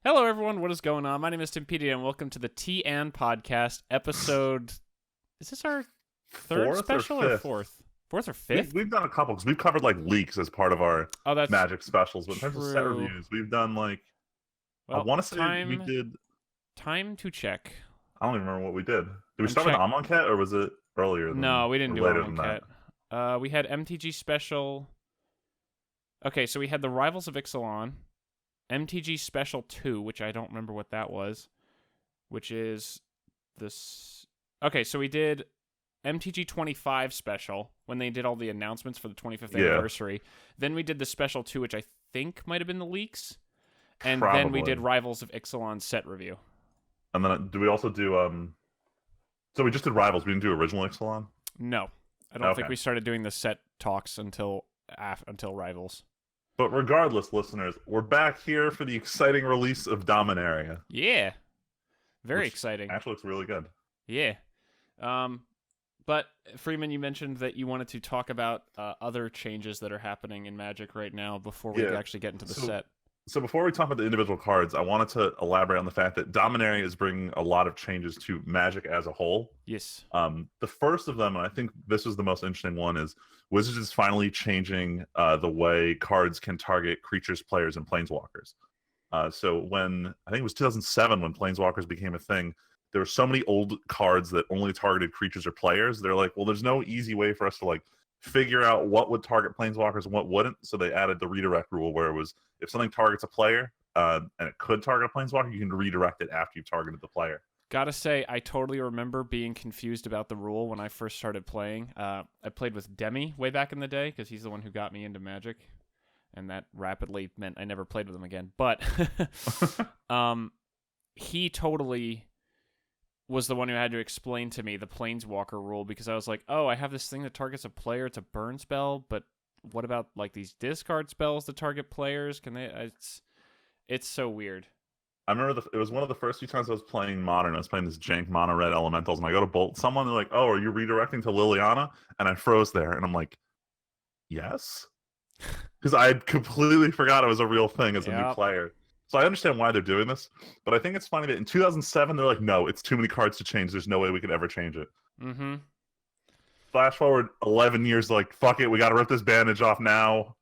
Hello, everyone. What is going on? My name is Timpedia, and welcome to the TN Podcast episode. Is this our third Fourth special or or fifth? fourth? Fourth or fifth? We've done a couple because we've covered like leaks as part of our Oh, that's Magic specials. But in terms of set true. reviews, we've done like I Well, want to say we did. time to check. I don't even remember what we did. Did we I'm start with check- Amonkhet or was it earlier than No, we didn't or do later than that? Amonkhet. We had MTG special. Okay, so we had the Rivals of Ixalan, MTG Special 2, which I don't remember what that was, which is this. Okay, so we did MTG 25 special when they did all the announcements for the 25th anniversary. Then we did the Special 2, which I think might have been the leaks. And then we did Rivals of Ixalan set review. And then do we also do So we just did Rivals. We didn't do original Ixalan. No, I don't think we started doing the set talks until Rivals. But regardless, listeners, we're back here for the exciting release of Dominaria. Yeah, very exciting. Actually, looks really good. Yeah. But Freeman, you mentioned that you wanted to talk about other changes that are happening in Magic right now before we actually get into the set. So before we talk about the individual cards, I wanted to elaborate on the fact that Dominaria is bringing a lot of changes to Magic as a whole. Yes. The first of them, and I think this is the most interesting one, is Wizards is finally changing the way cards can target creatures, players, and planeswalkers. So when, I think it was 2007 when planeswalkers became a thing, there were so many old cards that only targeted creatures or players. They're like, well, there's no easy way for us to like figure out what would target planeswalkers and what wouldn't. So they added the redirect rule where it was if something targets a player and it could target a planeswalker, you can redirect it after you've targeted the player. Gotta say, I totally remember being confused about the rule when I first started playing. I played with Demi way back in the day because he's the one who got me into Magic. And that rapidly meant I never played with him again. But he totally was the one who had to explain to me the Planeswalker rule because I was like, oh, I have this thing that targets a player. It's a burn spell, but what about like these discard spells that target players? Can they? It's so weird. I remember it was one of the first few times I was playing Modern. I was playing this jank mono red elementals, and I go to bolt someone. They're like, "Oh, are you redirecting to Liliana?" And I froze there, and I'm like, "Yes," because I had completely forgot it was a real thing as a new player. So I understand why they're doing this, but I think it's funny that in 2007 they're like, "No, it's too many cards to change. There's no way we could ever change it." Mm-hmm. Flash forward 11 years, like, fuck it, we got to rip this bandage off now.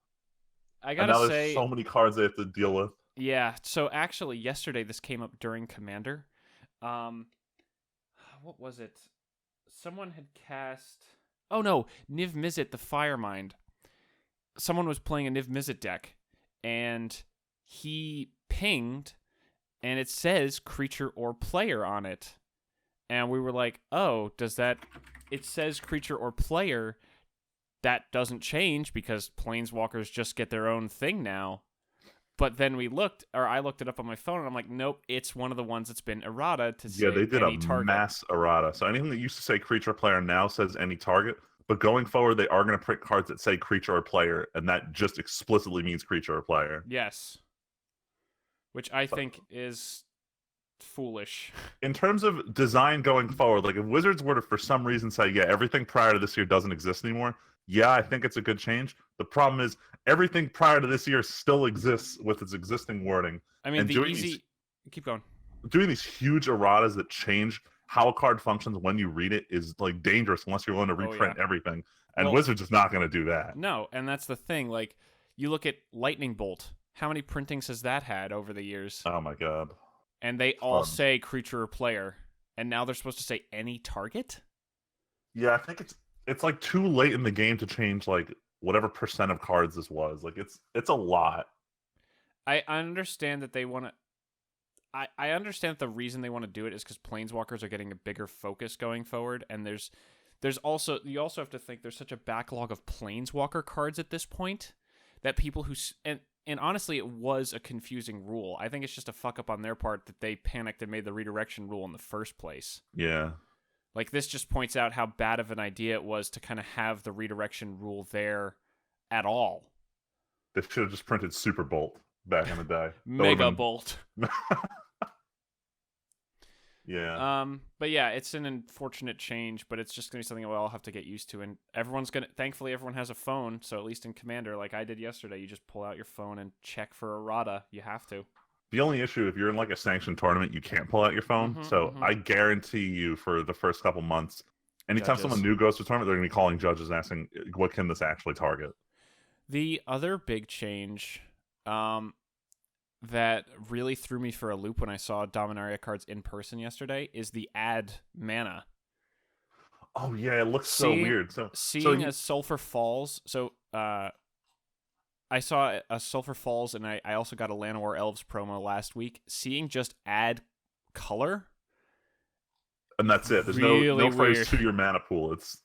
I gotta say, there's so many cards they have to deal with. Yeah, so actually yesterday this came up during Commander. What was it? Someone had cast... Oh no, Niv Mizzet, the Firemind. Someone was playing a Niv Mizzet deck, and he pinged, and it says creature or player on it. And we were like, oh, does that... It says creature or player. That doesn't change because planeswalkers just get their own thing now. But then I looked it up on my phone, and I'm like, nope, it's one of the ones that's been errata to say they did any a target. Mass errata. So anything that used to say creature or player now says any target. But going forward, they are going to print cards that say creature or player, and that just explicitly means creature or player. Yes. Which I think is foolish. In terms of design going forward, like if Wizards were to for some reason say, yeah, everything prior to this year doesn't exist anymore, yeah, I think it's a good change. The problem is everything prior to this year still exists with its existing wording. I mean, keep going. Doing these huge erratas that change how a card functions when you read it is like dangerous unless you're willing to reprint everything. And Wizards is not going to do that. No, and that's the thing. Like, you look at Lightning Bolt. How many printings has that had over the years? Oh my god. And they all say creature or player. And now they're supposed to say any target? Yeah, I think it's like too late in the game to change like whatever percent of cards this was. Like it's a lot. I understand that they want to. I understand that the reason they want to do it is because planeswalkers are getting a bigger focus going forward, and there's also you also have to think there's such a backlog of planeswalker cards at this point that people who and honestly it was a confusing rule. I think it's just a fuck up on their part that they panicked and made the redirection rule in the first place. Yeah. Like, this just points out how bad of an idea it was to kind of have the redirection rule there at all. They should have just printed Super Bolt back in the day. Mega Bolt. Yeah. But yeah, it's an unfortunate change, but it's just going to be something we'll all have to get used to. And thankfully everyone has a phone. So at least in Commander, like I did yesterday, you just pull out your phone and check for errata. You have to. The only issue, if you're in like a sanctioned tournament, you can't pull out your phone. So I guarantee you, for the first couple months, anytime someone Judges. new goes to a tournament, they're going to be calling judges and asking, "What can this actually target?" The other big change, that really threw me for a loop when I saw Dominaria cards in person yesterday is the add mana. Oh yeah, it looks so weird. Seeing a Sulfur Falls. So I saw a Sulfur Falls, and I also got a Llanowar Elves promo last week. Seeing just add color, and that's it. There's really no phrase weird. to your mana pool. It's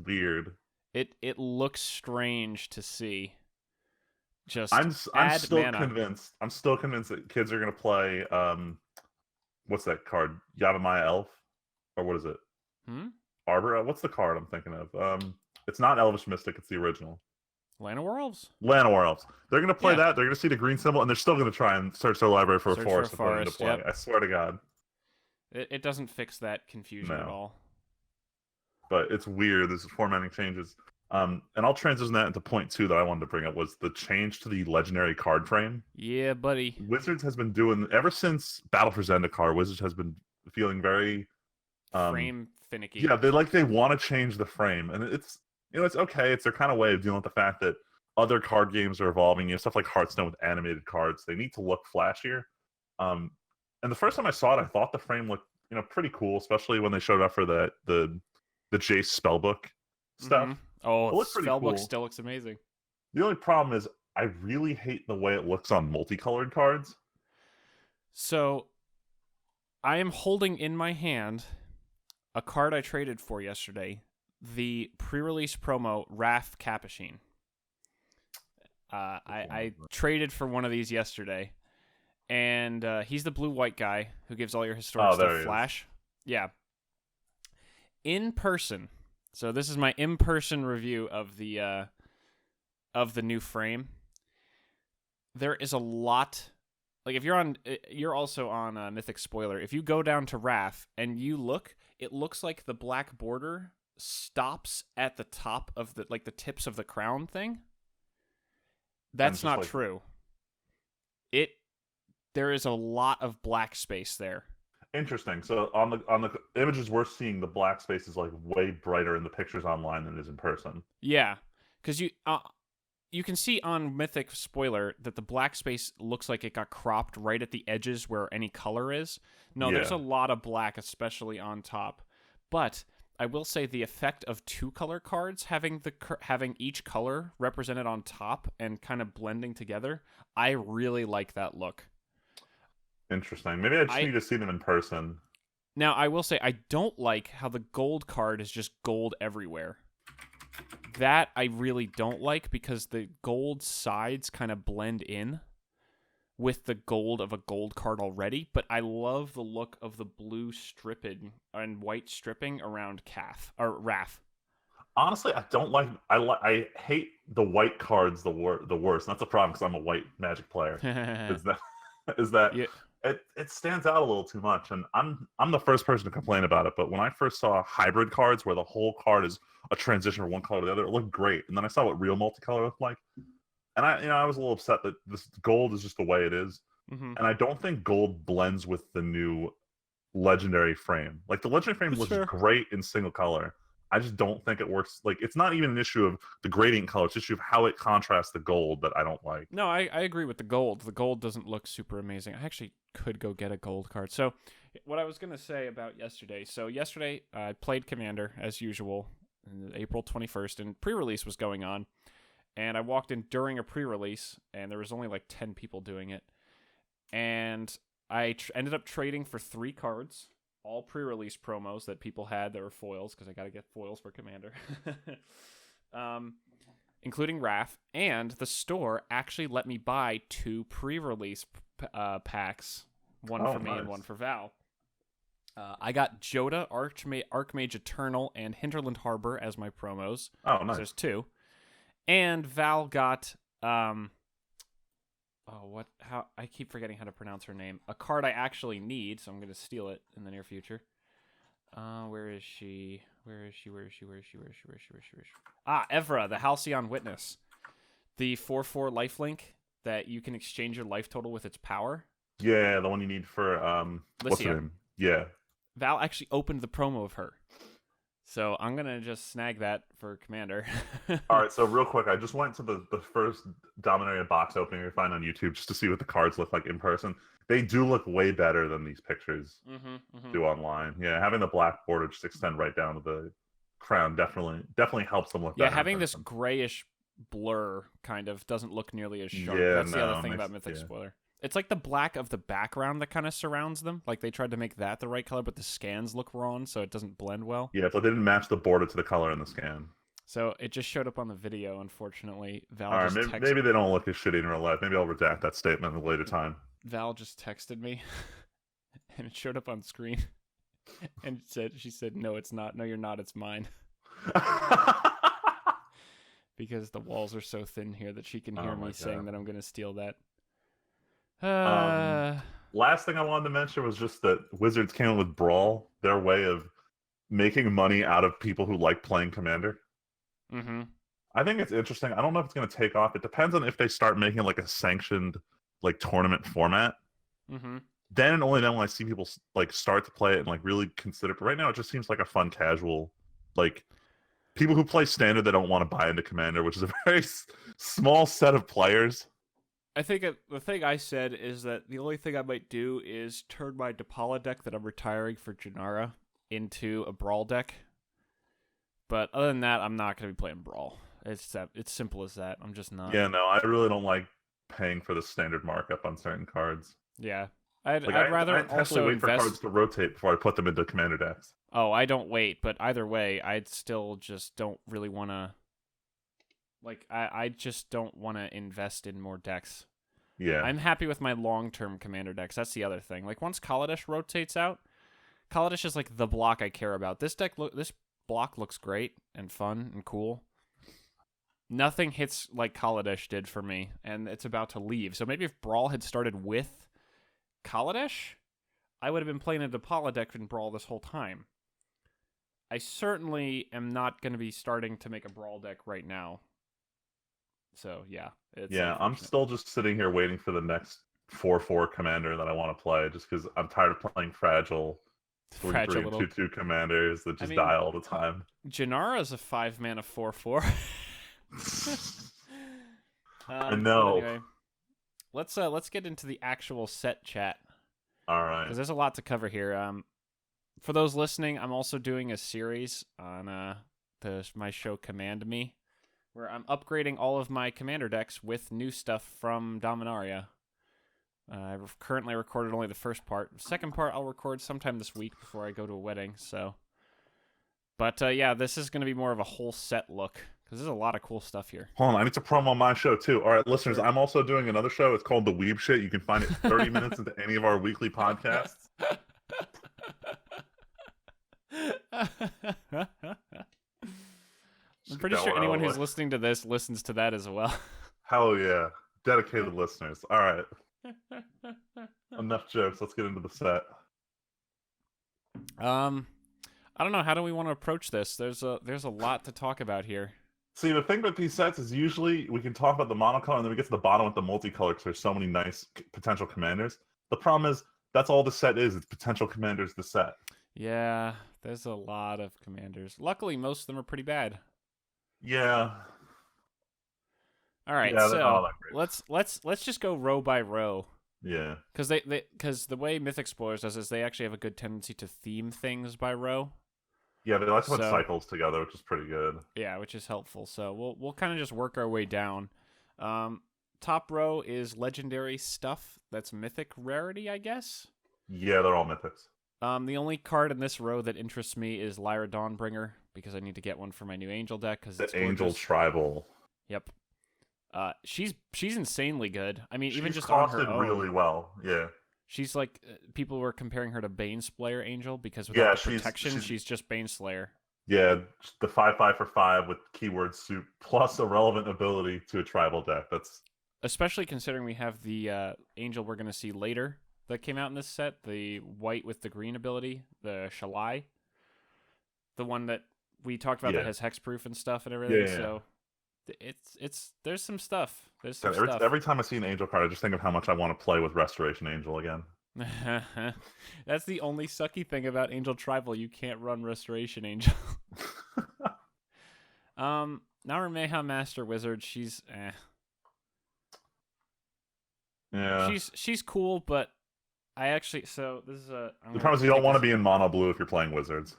weird. It looks strange to see. Just I'm still mana. convinced. I'm still convinced that kids are gonna play what's that card? Yavimaya Elf? Or what is it? Arbor? What's the card I'm thinking of? It's not Elvish Mystic, it's the original. Llanowar Elves? Llanowar Elves. They're gonna play that, they're gonna see the green symbol, and they're still gonna try and search their library for a forest to put into play. Yep. I swear to God. It doesn't fix that confusion at all. But it's weird. There's formatting changes. And I'll transition that into point 2 that I wanted to bring up was the change to the legendary card frame. Yeah, buddy. Wizards has been doing ever since Battle for Zendikar. Wizards has been feeling very frame finicky. Yeah, they want to change the frame, and it's it's okay. It's their kind of way of dealing with the fact that other card games are evolving. Stuff like Hearthstone with animated cards. They need to look flashier. And the first time I saw it, I thought the frame looked pretty cool, especially when they showed up for the Jace spellbook stuff. Oh, the spellbook still looks amazing. The only problem is I really hate the way it looks on multicolored cards. So, I am holding in my hand a card I traded for yesterday, the pre-release promo Raph Cappuccine. I traded for one of these yesterday, and he's the blue-white guy who gives all your historic stuff flash. Yeah. In person. So this is my in-person review of the new frame. There is a lot. Like if you're also on Mythic Spoiler. If you go down to Raph and you look, it looks like the black border stops at the top of the tips of the crown thing. That's not true. There is a lot of black space there. Interesting. So on the images we're seeing, the black space is like way brighter in the pictures online than it is in person. Yeah, because you can see on Mythic Spoiler that the black space looks like it got cropped right at the edges where any color is. No, there's a lot of black, especially on top. But I will say the effect of 2-color cards having each color represented on top and kind of blending together, I really like that look. Interesting. Maybe I just need to see them in person. Now, I will say I don't like how the gold card is just gold everywhere. That I really don't like because the gold sides kind of blend in with the gold of a gold card already, but I love the look of the blue stripping and white stripping around Raph. Honestly, I don't like. I hate the white cards the worst. And that's a problem because I'm a white Magic player. is that yeah. It stands out a little too much, and I'm the first person to complain about it. But when I first saw hybrid cards where the whole card is a transition from one color to the other, it looked great. And then I saw what real multicolor looked like, and I was a little upset that this gold is just the way it is. And I don't think gold blends with the new legendary frame. Like the legendary frame looks great in single color. I just don't think it works. Like it's not even an issue of the gradient color; it's an issue of how it contrasts the gold that I don't like. No, I agree with the gold. The gold doesn't look super amazing. I actually could go get a gold card. So, what I was gonna say about yesterday. So yesterday I played Commander as usual, April 21st, and pre-release was going on, and I walked in during a pre-release, and there was only like 10 people doing it, and I ended up trading for 3 cards. All pre-release promos that people had that were foils, because I got to get foils for Commander. Including Raph, and the store actually let me buy 2 pre-release packs, one for me and one for Val. I got Joda, Archmage Eternal, and Hinterland Harbor as my promos. Oh, nice. There's 2. And Val got... I keep forgetting how to pronounce her name. A card I actually need, so I'm going to steal it in the near future. Where is she? Ah, Evra, the Halcyon Witness. The 4/4 lifelink that you can exchange your life total with its power. Yeah, the one you need for what's her Lycia. name? Yeah. Val actually opened the promo of her. So I'm going to just snag that for Commander. All right, so real quick, I just went to the first Dominaria box opening you find on YouTube just to see what the cards look like in person. They do look way better than these pictures do online. Yeah, having the black border just extend right down to the crown definitely helps them look Yeah, better in having this person. grayish blur kind of doesn't look nearly as sharp. Yeah, That's the other no, thing makes, about Mythic yeah. Spoiler. It's like the black of the background that kind of surrounds them. Like they tried to make that the right color, but the scans look wrong, so it doesn't blend well. Yeah, so they didn't match the border to the color in the scan. So it just showed up on the video, unfortunately. All right, maybe they don't look as shitty in real life. Maybe I'll redact that statement at a later time. Val just texted me, and it showed up on screen, and she said, "No, it's not. No, you're not. It's mine." Because the walls are so thin here that she can hear me saying that I'm going to steal that. Last thing I wanted to mention was just that Wizards came up with Brawl, their way of making money out of people who like playing Commander. Mm-hmm. I think it's interesting. I don't know if it's going to take off. It depends on if they start making like a sanctioned like tournament format. Mm-hmm. Then and only then will I see people like start to play it and like really consider it. But right now, it just seems like a fun, casual, like people who play Standard that don't want to buy into Commander, which is a very small set of players. I think the thing I said is that the only thing I might do is turn my Depala deck that I'm retiring for Janara into a Brawl deck. But other than that, I'm not going to be playing Brawl. It's simple as that. I'm just not. Yeah, no, I really don't like paying for the standard markup on certain cards. Yeah. I'd Like, rather I also wait invest... for cards to rotate before I put them into Commander decks. Oh, I don't wait, but either way, I'd still just don't really want to... Like, I just don't want to invest in more decks. Yeah. I'm happy with my long-term Commander decks. That's the other thing. Like, once Kaladesh rotates out, Kaladesh is like the block I care about. This block looks great and fun and cool. Nothing hits like Kaladesh did for me, and it's about to leave. So maybe if Brawl had started with Kaladesh, I would have been playing a Depala deck in Brawl this whole time. I certainly am not going to be starting to make a Brawl deck right now. So, yeah. I'm still just sitting here waiting for the next 4/4 commander that I want to play, just because I'm tired of playing fragile 3/3 and 2/2 commanders that just die all the time. Janara's a 5-mana 4/4. I know. Anyway, let's get into the actual set chat. All right. Because there's a lot to cover here. For those listening, I'm also doing a series on my show Command Me, where I'm upgrading all of my commander decks with new stuff from Dominaria. I've currently recorded only the first part. The second part I'll record sometime this week before I go to a wedding. But yeah, this is going to be more of a whole set look, because there's a lot of cool stuff here. Hold on, I need to promo my show too. All right, listeners, sure. I'm also doing another show. It's called The Weeb Shit. You can find it 30 minutes into any of our weekly podcasts. I'm pretty sure anyone who's listening to this listens to that as well. Hell yeah. Dedicated listeners. All right. Enough jokes. Let's get into the set. I don't know. How do we want to approach this? There's a lot to talk about here. See, the thing with these sets is usually we can talk about the monocolor and then we get to the bottom with the multicolor because there's so many nice potential commanders. The problem is that's all the set is. It's potential commanders the set. Yeah, there's a lot of commanders. Luckily, most of them are pretty bad. Yeah. All right, yeah, so let's just go row by row. Yeah. Because the way Mythic Explorers does is they actually have a good tendency to theme things by row. Yeah, they like to put cycles together, which is pretty good. Yeah, which is helpful. So we'll kind of just work our way down. Top row is legendary stuff that's mythic rarity, I guess. Yeah, they're all mythics. The only card in this row that interests me is Lyra Dawnbringer, because I need to get one for my new Angel deck. Because it's Angel Tribal. Yep. She's insanely good. I mean, even just on her own, really well. Yeah. She's like people were comparing her to Baneslayer Angel because with protection, she's just Baneslayer. Yeah, the 5/5 for 5 with keyword soup plus a relevant ability to a tribal deck. That's especially considering we have the Angel we're gonna see later that came out in this set, the white with the green ability, the Shalai, the one that we talked about that has hexproof and stuff and everything. Yeah. So There's some stuff. There's some God, every, stuff. every time I see an Angel card, I just think of how much I want to play with Restoration Angel again. That's the only sucky thing about Angel Tribal. You can't run Restoration Angel. Narameha Master Wizard. She's Yeah. She's cool, but I actually this is a. The problem is you don't want to be in mono blue if you're playing wizards.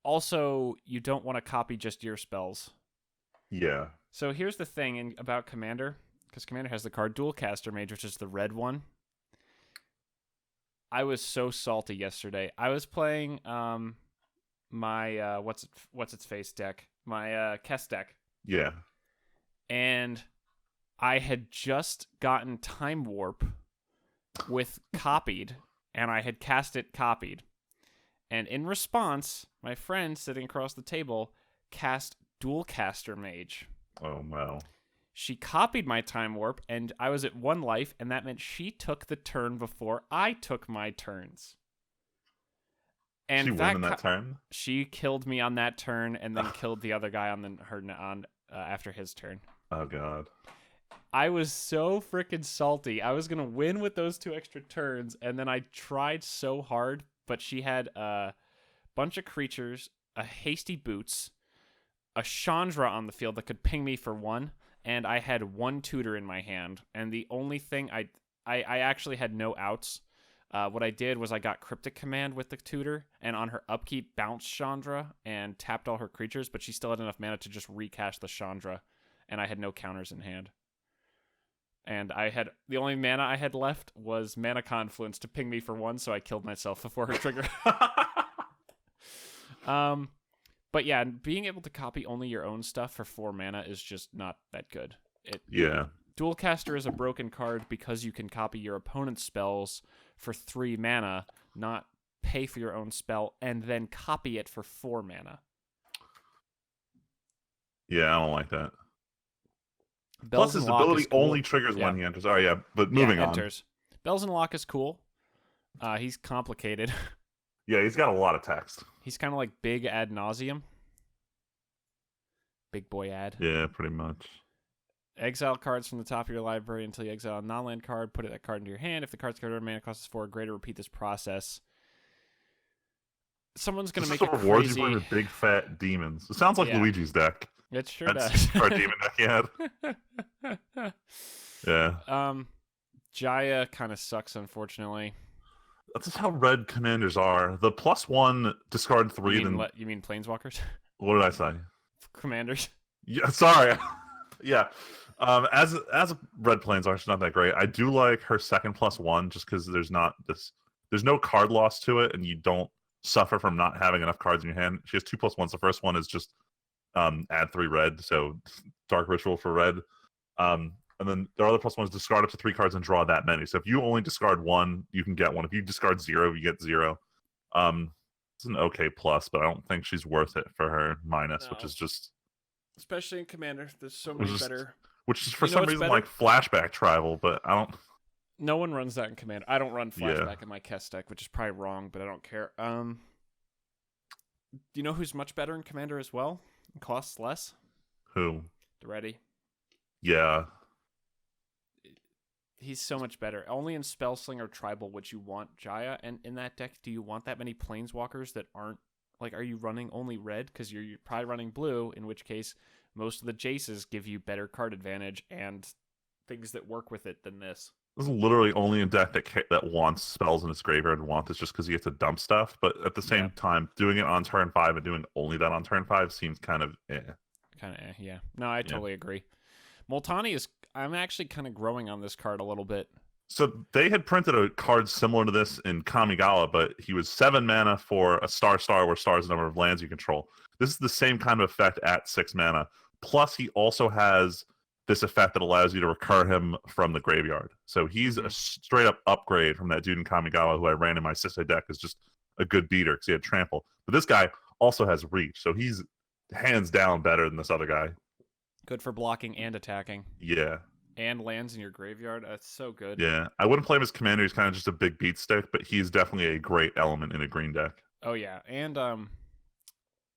Also, you don't want to copy just your spells. Yeah. So here's the thing about Commander, because Commander has the card Dualcaster Mage, which is the red one. I was so salty yesterday. I was playing my what's its face deck, my Kess deck. Yeah. And I had just gotten Time Warp with copied, and I had cast it copied. And in response, my friend sitting across the table cast Dualcaster Mage. Oh, wow. She copied my Time Warp, and I was at 1 life, and that meant she took the turn before I took my turns. And she won in that turn? She killed me on that turn, and then killed the other guy after his turn. Oh, God. I was so freaking salty. I was going to win with those 2 extra turns, and then I tried so hard, but she had a bunch of creatures, a Hasty Boots, a Chandra on the field that could ping me for 1, and I had 1 tutor in my hand. And the only thing I actually had no outs. What I did was I got Cryptic Command with the tutor, and on her upkeep bounced Chandra and tapped all her creatures, but she still had enough mana to just recash the Chandra, and I had no counters in hand. And the only mana I had left was Mana Confluence to ping me for 1, so I killed myself before her trigger. But yeah, being able to copy only your own stuff for 4 mana is just not that good. Yeah. Dualcaster is a broken card because you can copy your opponent's spells for 3 mana, not pay for your own spell, and then copy it for 4 mana. Yeah, I don't like that. Bells Plus, his and Lock ability is cool. only triggers when he enters. Oh, yeah, but moving on. Bells and Lock is cool. He's complicated. Yeah, he's got a lot of text. He's kind of like big ad nauseum. Big boy ad. Yeah, pretty much. Exile cards from the top of your library until you exile a non-land card. Put that card into your hand. If the card's card mana costs 4 or greater, repeat this process. Someone's going to make it crazy. Rewards you for your big fat demons. It sounds like Luigi's deck. It sure That's does. our demon deck he had. Yeah. Jaya kind of sucks, unfortunately. That's just how red commanders are. The +1 discard 3. You mean planeswalkers? What did I say? Commanders. Yeah, sorry. Yeah. As red planeswalker, she's not that great. I do like her second +1 just because there's no card loss to it, and you don't suffer from not having enough cards in your hand. She has 2 +1s. The first one is just add 3 red, so Dark Ritual for red. And then the other +1 is discard up to 3 cards and draw that many. So if you only discard 1, you can get 1. If you discard 0, you get 0. It's an okay plus, but I don't think she's worth it for her minus, No. which is just... Especially in Commander. There's so many better... Which is for some reason like Flashback Tribal, but I don't... No one runs that in Commander. I don't run Flashback in my Kess deck, which is probably wrong, but I don't care. Do you know who's much better in Commander as well? It costs less? Who? Duretti. Yeah. He's so much better. Only in Spellslinger Tribal would you want Jaya, and in that deck, do you want that many Planeswalkers that aren't... Like, are you running only red? Because you're probably running blue, in which case most of the Jaces give you better card advantage and things that work with it than this. This is literally only a deck that wants spells in its graveyard and wants it just because you get to dump stuff. But at the same time, doing it on turn 5 and doing only that on turn 5 seems kind of eh. Yeah. No, I totally agree. Multani is... I'm actually kind of growing on this card a little bit. So they had printed a card similar to this in Kamigawa, but he was 7 mana for a star where star is the number of lands you control. This is the same kind of effect at 6 mana. Plus, he also has this effect that allows you to recur him from the graveyard. So he's a straight up upgrade from that dude in Kamigawa who I ran in my Sisei deck as just a good beater because he had trample. But this guy also has reach, so he's hands down better than this other guy. Good for blocking and attacking. Yeah. And lands in your graveyard. That's so good. Yeah. I wouldn't play him as commander. He's kind of just a big beat stick, but he's definitely a great element in a green deck. Oh, yeah. And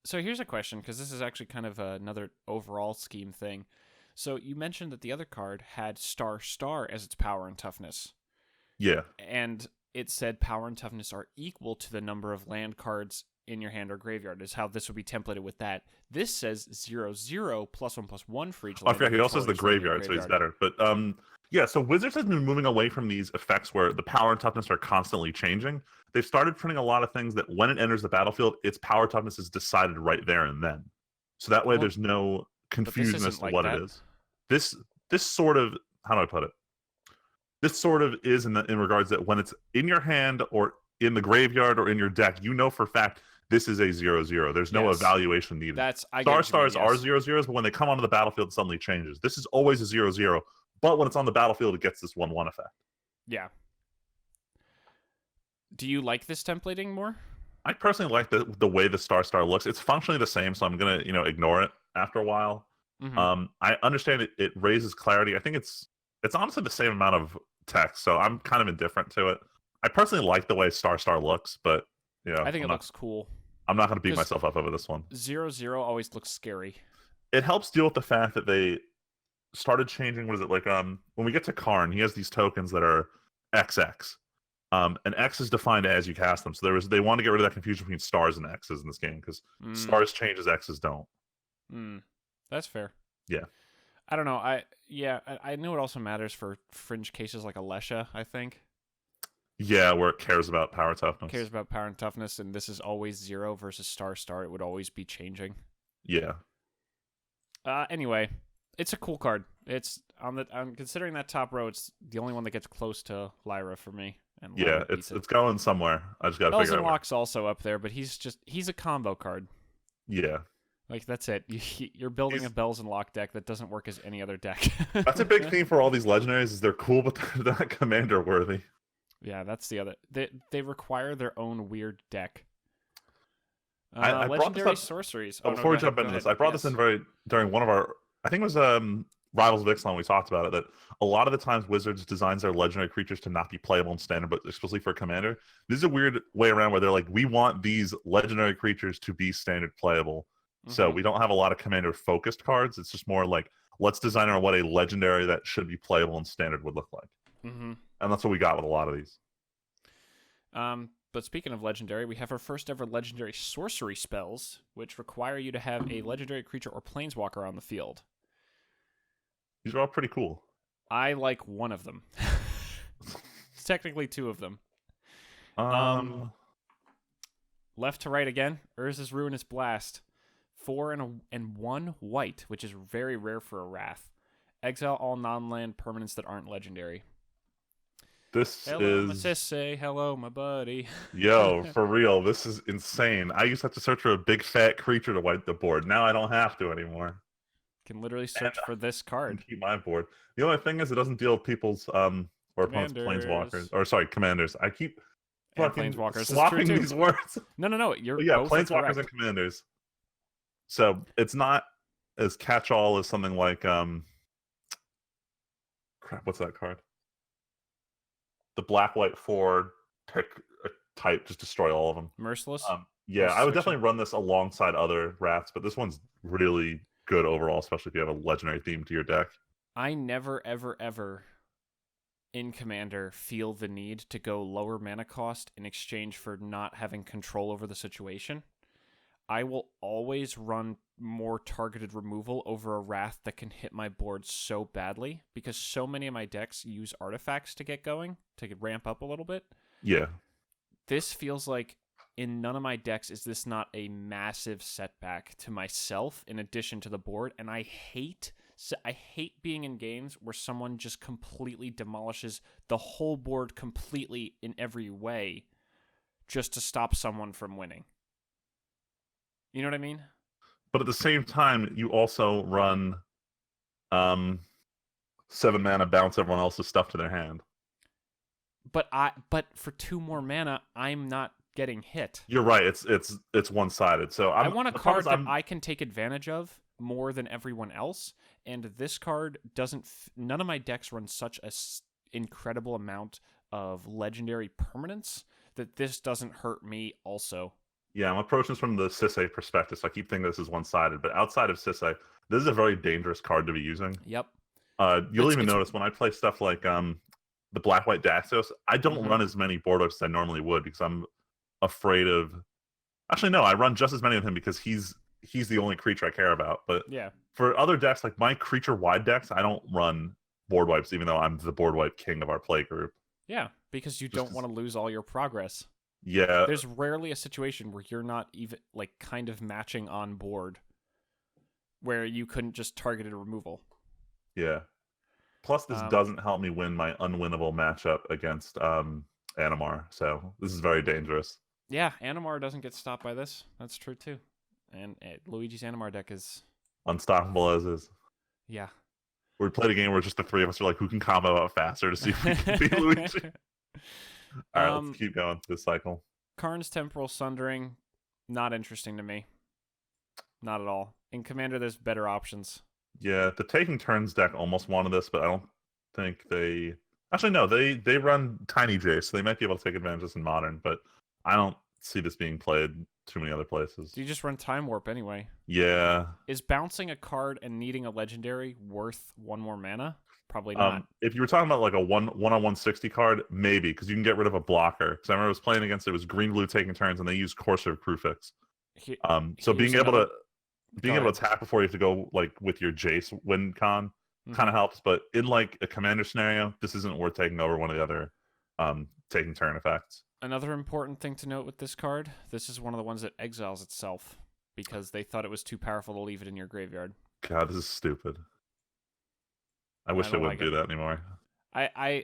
so here's a question, because this is actually kind of another overall scheme thing. So you mentioned that the other card had Star as its power and toughness. Yeah. And it said power and toughness are equal to the number of land cards in your hand or graveyard, is how this would be templated with that. This says 0/0 +1/+1 for each I land. forgot, he also has the graveyard, so he's better. But yeah, so Wizards has been moving away from these effects where the power and toughness are constantly changing. They've started printing a lot of things that when it enters the battlefield, its power toughness is decided right there and then. So that way there's no confusion as to what it is. This sort of, how do I put it? This sort of is in regards that when it's in your hand or in the graveyard or in your deck, you know for a fact this is a 0/0. There's no evaluation needed. Stars are 0/0s, but when they come onto the battlefield, it suddenly changes. This is always a 0/0, but when it's on the battlefield, it gets this 1/1 effect. Yeah. Do you like this templating more? I personally like the way the Star looks. It's functionally the same, so I'm gonna ignore it after a while. Mm-hmm. I understand it raises clarity. I think it's honestly the same amount of text, so I'm kind of indifferent to it. I personally like the way Star looks, but I think it looks cool. I'm not going to beat myself up over this one. 0/0 always looks scary. It helps deal with the fact that they started changing. What is it like? When we get to Karn, he has these tokens that are XX. And X is defined as you cast them. So they want to get rid of that confusion between stars and X's in this game because stars change as X's don't. That's fair. Yeah. I don't know. I know it also matters for fringe cases like Alesha, I think. Yeah, where it cares about power toughness. Cares about power and toughness, and this is always 0 versus Star. It would always be changing. Yeah. Anyway, it's a cool card. I'm considering that top row. It's the only one that gets close to Lyra for me. And yeah, it's going somewhere. I just gotta figure it out. Locke's also up there, but he's a combo card. Yeah. Like, that's it. You're building a Bells and Lock deck that doesn't work as any other deck. That's a big theme for all these legendaries, is they're cool, but they're not commander worthy. Yeah, that's the other. They require their own weird deck. I legendary sorceries. Before we jump into this, I brought this in during one of our, I think it was Rivals of Ixalan, we talked about it, that a lot of the times Wizards designs their legendary creatures to not be playable in standard, but explicitly for commander. This is a weird way around where they're like, we want these legendary creatures to be standard playable. Mm-hmm. So we don't have a lot of commander-focused cards. It's just more like, let's design on what a legendary that should be playable in standard would look like. Mm-hmm. And that's what we got with a lot of these. But speaking of legendary, we have our first ever legendary sorcery spells, which require you to have a legendary creature or planeswalker on the field. These are all pretty cool. I like one of them. It's technically two of them. Left to right again. Urza's Ruinous Blast. 4 and 1 white, which is very rare for a Wrath. Exile all non-land permanents that aren't legendary. Hello, my sissy. Hello, my buddy. Yo, for real, this is insane. I used to have to search for a big fat creature to wipe the board. Now I don't have to anymore. Can literally search for this card. And keep my board. The only thing is it doesn't deal with people's or opponents' planeswalkers. Or sorry, commanders. I keep fucking swapping these words. No. You're planeswalkers and commanders. So it's not as catch-all as something like crap, what's that card? The black-white 4 pick a type, just destroy all of them. Merciless? Yeah, I would definitely run this alongside other Wraths, but this one's really good overall, especially if you have a legendary theme to your deck. I never, ever, ever in Commander feel the need to go lower mana cost in exchange for not having control over the situation. I will always run more targeted removal over a Wrath that can hit my board so badly, because so many of my decks use artifacts to get going, to ramp up a little bit. Yeah. This feels like in none of my decks is this not a massive setback to myself in addition to the board, and I hate being in games where someone just completely demolishes the whole board completely in every way just to stop someone from winning. You know what I mean? But at the same time, you also run 7 mana, bounce everyone else's stuff to their hand. But for 2 more mana, I'm not getting hit. You're right. It's one-sided. So I want a card that I can take advantage of more than everyone else, and this card doesn't. None of my decks run such a incredible amount of legendary permanence that this doesn't hurt me also. Yeah, I'm approaching this from the Sisei perspective, so I keep thinking this is one-sided. But outside of Sisei, This is a very dangerous card to be using. Yep. You'll even notice when I play stuff like the Black White Daxos, I don't run as many board wipes as I normally would because I'm afraid of. Actually, no, I run just as many of him because he's the only creature I care about. But Yeah. for other decks, like my creature wide decks, I don't run board wipes, even though I'm the board wipe king of our play group. Yeah, because you don't want to lose all your progress. Yeah. There's rarely a situation where you're not even, like, kind of matching on board where you couldn't just target a removal. Yeah. Plus, this doesn't help me win my unwinnable matchup against Animar, so this is very dangerous. Yeah, Animar doesn't get stopped by this. That's true, too. And Luigi's Animar deck is... unstoppable as is. Yeah. We played a game where just the three of us are like, who can combo out faster to see if we can beat Luigi? All right, let's keep going this cycle. Karn's Temporal Sundering, not interesting to me. Not at all. In Commander, there's better options. Yeah, the Taking Turns deck almost wanted this, but I don't think they... Actually, no, they run Tiny J, so they might be able to take advantage of this in Modern, but I don't see this being played too many other places. You just run Time Warp anyway. Yeah. Is bouncing a card and needing a legendary worth one more mana? Probably not. If you were talking about like a one-on-one 60 card, maybe, because you can get rid of a blocker. Because I remember I was playing against it was green blue Taking Turns, and they used Courser of Crucifix. So being able to tap before you have to go like with your Jace win con kind of helps. But in like a Commander scenario, this isn't worth taking over one of the other Taking Turn effects. Another important thing to note with this card, this is one of the ones that exiles itself because they thought it was too powerful to leave it in your graveyard. God, this is stupid. I wish I wouldn't do that anymore. I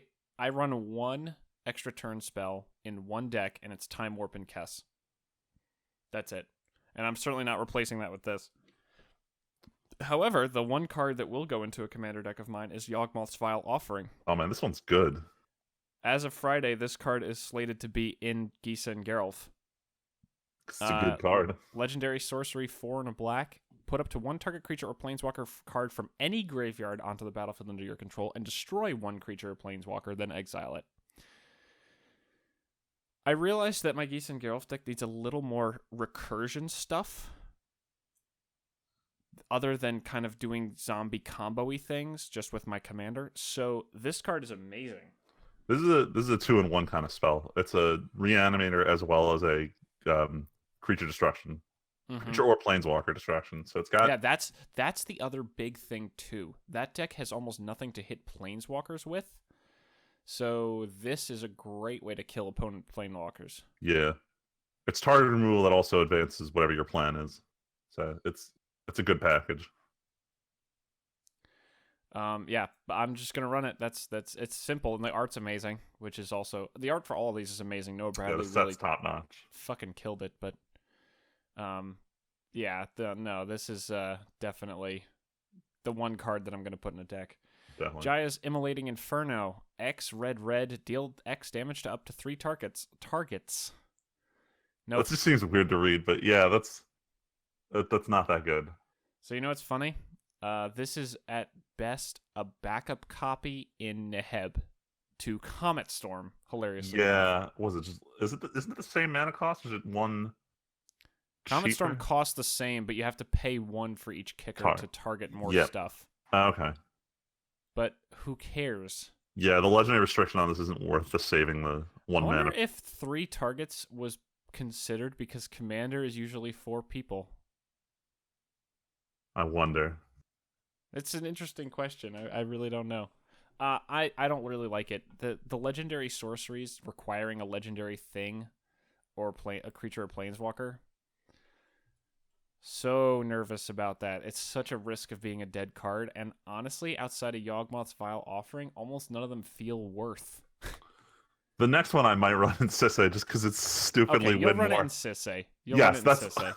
run one extra turn spell in one deck, and it's Time Warp and Kess. That's it. And I'm certainly not replacing that with this. However, the one card that will go into a Commander deck of mine is Yawgmoth's Vile Offering. Oh man, this one's good. As of Friday, this card is slated to be in Gisa and Geralf. It's a good card. Legendary sorcery, 4 and a black. Put up to one target creature or planeswalker card from any graveyard onto the battlefield under your control and destroy one creature or planeswalker, then exile it. I realized that my Geese and Geralf deck needs a little more recursion stuff other than kind of doing zombie combo-y things just with my commander. So this card is amazing. This is a 2-in-1 kind of spell. It's a reanimator as well as a creature destruction. Creature or planeswalker destruction. So it's got... Yeah, that's the other big thing too. That deck has almost nothing to hit planeswalkers with. So this is a great way to kill opponent planeswalkers. Yeah. It's target removal that also advances whatever your plan is. So it's a good package. Yeah, I'm just gonna run it. It's simple and the art's amazing, which is also the art for all of these is amazing. Noah Bradley really top notch. Fucking killed it, but yeah, this is definitely the one card that I'm gonna put in a deck. Definitely. Jaya's Immolating Inferno. X red deal X damage to up to 3 targets. No, that just seems weird to read, but yeah, that's not that good. So you know what's funny? This is at best a backup copy in Neheb to Comet Storm. Hilariously. Yeah, isn't it the same mana cost? Or is it one? Comet Storm costs the same, but you have to pay 1 for each kicker to target more stuff. Okay. But who cares? Yeah, the legendary restriction on this isn't worth the saving the 1 mana. I wonder if 3 targets was considered because Commander is usually 4 people. I wonder. It's an interesting question. I really don't know. I don't really like it. The legendary sorceries requiring a legendary thing or a creature or planeswalker. So nervous about that. It's such a risk of being a dead card, and honestly, outside of Yawgmoth's Vile Offering, almost none of them feel worth. The next one I might run in Sisse just because it's stupidly you'll win run more. It in Sisse. Sisse.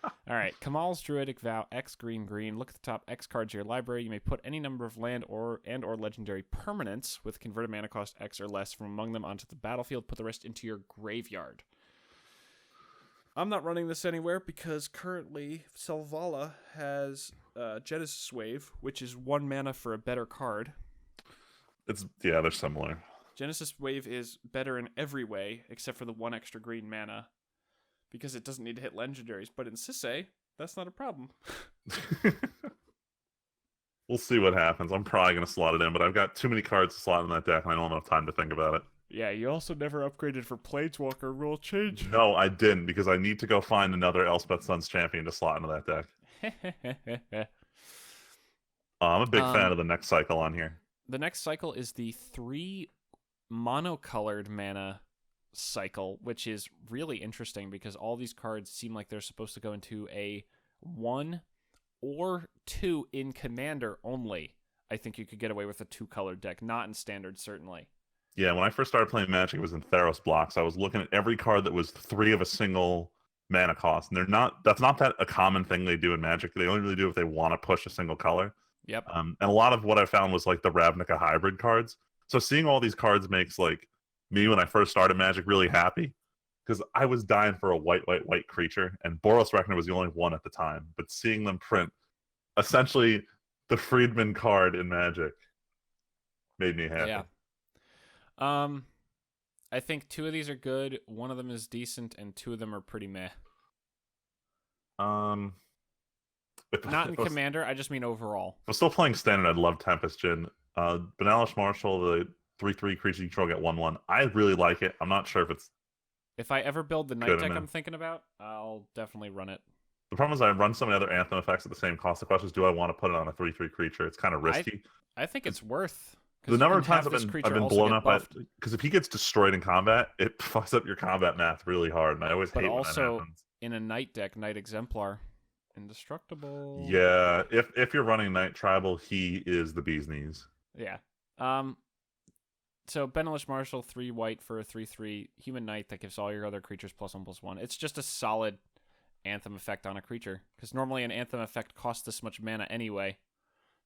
All right, Kamal's Druidic Vow, X green. Look at the top X cards of your library. You may put any number of land or legendary permanents with converted mana cost X or less from among them onto the battlefield. Put the rest into your graveyard. I'm not running this anywhere because currently Selvala has Genesis Wave, which is 1 mana for a better card. They're similar. Genesis Wave is better in every way except for the 1 extra green mana because it doesn't need to hit legendaries. But in Sisse, that's not a problem. We'll see what happens. I'm probably going to slot it in, but I've got too many cards to slot in that deck, and I don't have enough time to think about it. Yeah, you also never upgraded for Planeswalker rule change. No, I didn't, because I need to go find another Elspeth Suns champion to slot into that deck. I'm a big fan of the next cycle on here. The next cycle is the 3 monocolored mana cycle, which is really interesting because all these cards seem like they're supposed to go into a 1 or 2 in Commander only. I think you could get away with a 2-colored deck, not in Standard, certainly. Yeah, when I first started playing Magic, it was in Theros blocks. I was looking at every card that was 3 of a single mana cost, and that's not that a common thing they do in Magic. They only really do if they want to push a single color. Yep. And a lot of what I found was like the Ravnica hybrid cards. So seeing all these cards makes like me, when I first started Magic, really happy, because I was dying for a white creature, and Boros Reckoner was the only one at the time. But seeing them print essentially the Friedman card in Magic made me happy. Yeah. I think 2 of these are good. 1 of them is decent, and 2 of them are pretty meh. Not in Commander, I just mean overall. If I'm still playing Standard, I'd love Tempest Djinn. Benalish Marshall, the 3/3 creature you control, get 1/1. I really like it. I'm not sure if it's... If I ever build the Night deck I'm thinking about, I'll definitely run it. The problem is I run so many other Anthem effects at the same cost. The question is, do I want to put it on a 3/3 creature? It's kind of risky. I think it's worth... The number of times I've been blown up by... Because if he gets destroyed in combat, it fucks up your combat math really hard, and I always hate when that happens. In a Night deck, Night Exemplar... Indestructible. Yeah, if you're running Night Tribal, he is the bee's knees. Yeah. So Benalish Marshall, 3 white for a 3/3 human knight that gives all your other creatures +1/+1. It's just a solid Anthem effect on a creature, because normally an Anthem effect costs this much mana anyway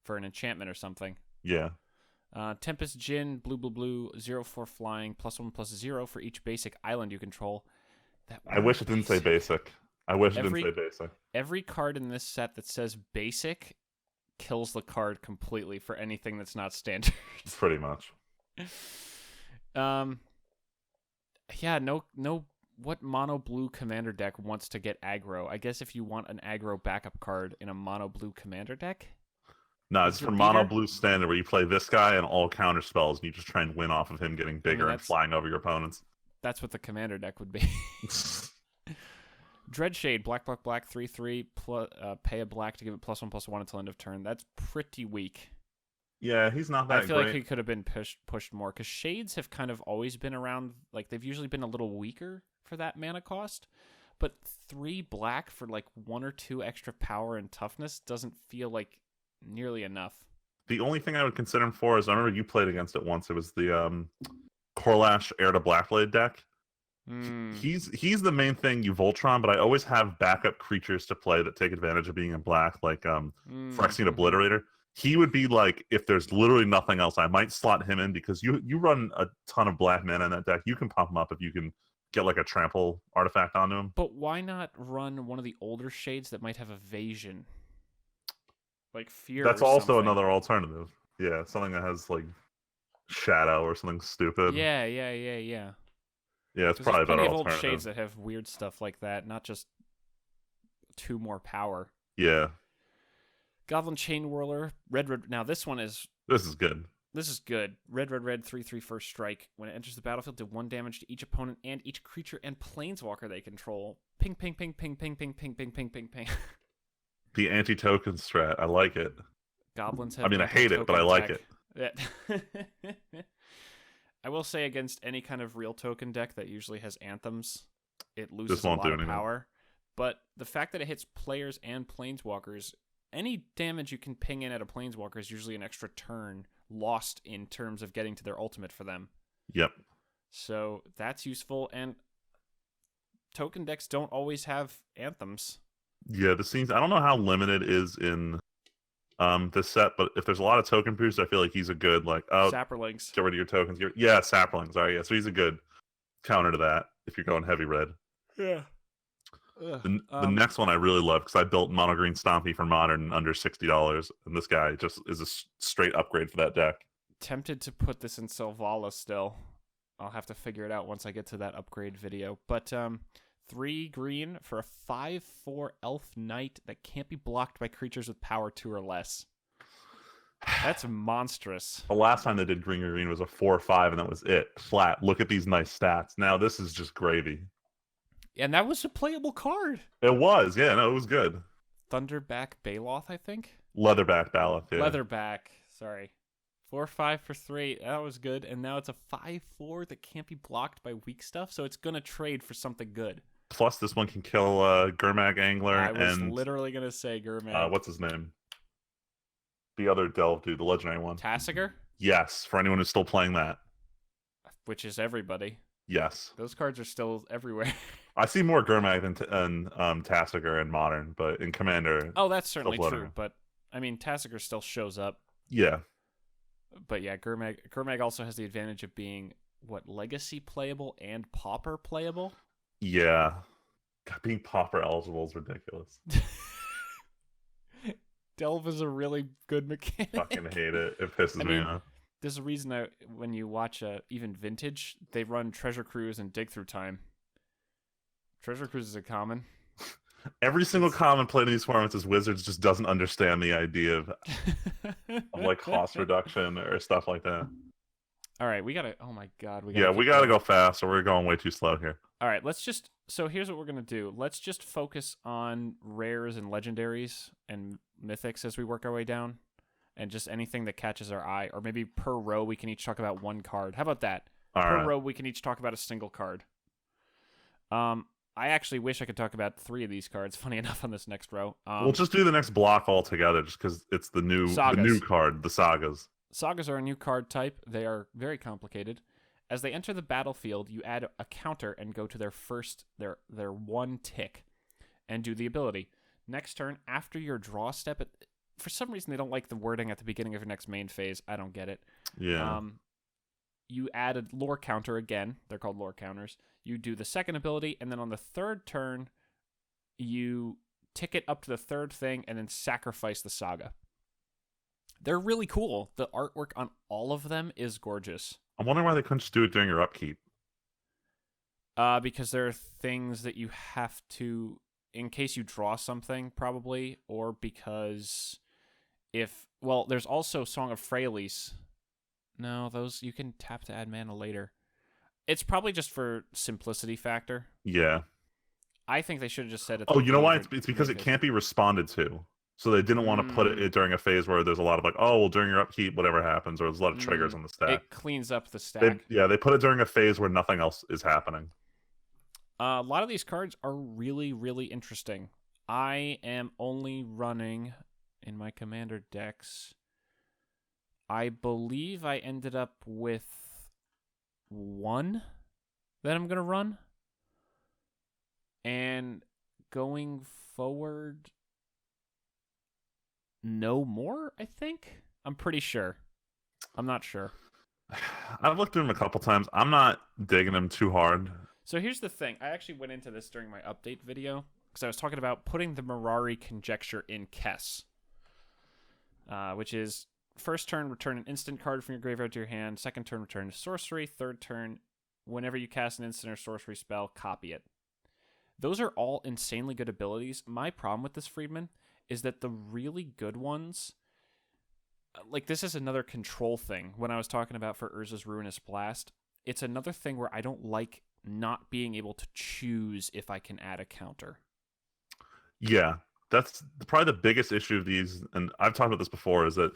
for an enchantment or something. Yeah. Tempest Djinn, blue, 0/4 flying, +1/+0 for each basic island you control. I wish it didn't say basic. Every card in this set that says basic kills the card completely for anything that's not standard. Pretty much. Yeah, no. What mono blue commander deck wants to get aggro? I guess if you want an aggro backup card in a mono blue commander deck. No, it's for mono blue standard where you play this guy and all counter spells, and you just try and win off of him getting bigger and flying over your opponents. That's what the commander deck would be. Dreadshade, black, 3/3, pay a black to give it +1/+1 until end of turn. That's pretty weak. Yeah, he's not that great. I feel like he could have been pushed more, because Shades have kind of always been around, like they've usually been a little weaker for that mana cost, but 3 black for like 1 or 2 extra power and toughness doesn't feel like nearly enough. The only thing I would consider him for is, I remember you played against it once, it was the Korlash Heir to Blackblade deck. He's the main thing you Voltron, but I always have backup creatures to play that take advantage of being in black, like Phyrexian Obliterator. He would be like, if there's literally nothing else, I might slot him in, because you run a ton of black mana in that deck. You can pump him up if you can get like a trample artifact onto him. But why not run one of the older Shades that might have evasion? Like Fear. That's also another alternative. Yeah, something that has like Shadow or something stupid. Yeah. Yeah, it's probably a better alternative. Old Shades that have weird stuff like that, not just 2 more power. Yeah. Goblin Chain Whirler, red. Now this is good. This is good. Red, 3/3 first strike. When it enters the battlefield, do 1 damage to each opponent and each creature and planeswalker they control. Ping, ping, ping, ping, ping, ping, ping, ping, ping, ping, ping. The anti-token strat. I like it. Goblins have... I mean, I hate it, but I like it. Yeah. I will say, against any kind of real token deck that usually has anthems, it loses a lot of power. But the fact that it hits players and planeswalkers, any damage you can ping in at a planeswalker is usually an extra turn lost in terms of getting to their ultimate for them. Yep. So that's useful, and token decks don't always have anthems. Yeah, I don't know how limited it is in this set, but if there's a lot of token boosts, I feel like he's a good, like, Saprolings. Get rid of your tokens. Yeah, Saprolings. All right, yeah, so he's a good counter to that if you're going heavy red. Yeah. The next one I really love, because I built Mono Green Stompy for Modern under $60, and this guy just is a straight upgrade for that deck. Tempted to put this in Selvala still. I'll have to figure it out once I get to that upgrade video. But 3 green for a 5/4 elf knight that can't be blocked by creatures with power 2 or less. That's monstrous. The last time they did green was a 4/5, and that was it. Flat. Look at these nice stats. Now this is just gravy. And that was a playable card. It was, yeah, no, it was good. Thunderback Baloth, I think. Leatherback ballot, yeah. Leatherback. Sorry. 4/5 for 3. That was good. And now it's a 5/4 that can't be blocked by weak stuff. So it's gonna trade for something good. Plus, this one can kill Gurmag Angler I was and literally gonna say Gurmag. what's his name? The other Delve dude, the legendary one. Tassiger? Yes, for anyone who's still playing that. Which is everybody. Yes. Those cards are still everywhere. I see more Gurmag than Tassiger in Modern, but in Commander... Oh, that's certainly still true. But, I mean, Tassiger still shows up. Yeah. But yeah, Gurmag also has the advantage of being, what, Legacy playable and Pauper playable? Yeah. God, being Pauper eligible is ridiculous. Delve is a really good mechanic. Fucking hate it. It pisses me off. There's a reason when you watch even Vintage, they run Treasure Cruise and Dig Through Time. Treasure Cruise is a common. Every single common played in these formats is Wizards just doesn't understand the idea of like cost reduction or stuff like that. All right, we gotta. Oh my god, we gotta go fast, or we're going way too slow here. All right, so here's what we're gonna do. Let's just focus on rares and legendaries and mythics as we work our way down, and just anything that catches our eye, or maybe per row we can each talk about one card. How about that? Per row we can each talk about a single card. I actually wish I could talk about 3 of these cards. Funny enough, on this next row. We'll just do the next block all together, just because it's the new card, the Sagas. Sagas are a new card type. They are very complicated. As they enter the battlefield, you add a counter and go to their 1 tick, and do the ability. Next turn, after your draw step, for some reason they don't like the wording at the beginning of your next main phase. I don't get it. Yeah. You add a lore counter again. They're called lore counters. You do the second ability, and then on the 3rd turn, you tick it up to the 3rd thing, and then sacrifice the Saga. They're really cool. The artwork on all of them is gorgeous. I'm wondering why they couldn't just do it during your upkeep. Because there are things that you have to, in case you draw something, probably, or because there's also Song of Freyalise. No, those you can tap to add mana later. It's probably just for simplicity factor. Yeah. I think they should have just said it. Oh, you know why? It's because it can't be responded to. So they didn't want to put it during a phase where there's a lot of during your upkeep, whatever happens, or there's a lot of triggers on the stack. It cleans up the stack. They put it during a phase where nothing else is happening. A lot of these cards are really, really interesting. I am only running in my commander decks. I believe I ended up with 1 that I'm going to run. And going forward, no more, I think? I'm pretty sure. I'm not sure. I've looked through them a couple times. I'm not digging them too hard. So here's the thing. I actually went into this during my update video because I was talking about putting the Mirari Conjecture in Kess, which is first turn, return an instant card from your graveyard to your hand. Second turn, return a sorcery. Third turn, whenever you cast an instant or sorcery spell, copy it. Those are all insanely good abilities. My problem with this, Friedman, is that the really good ones, like this is another control thing. When I was talking about for Urza's Ruinous Blast, it's another thing where I don't like not being able to choose if I can add a counter. Yeah, that's probably the biggest issue of these, and I've talked about this before, is that,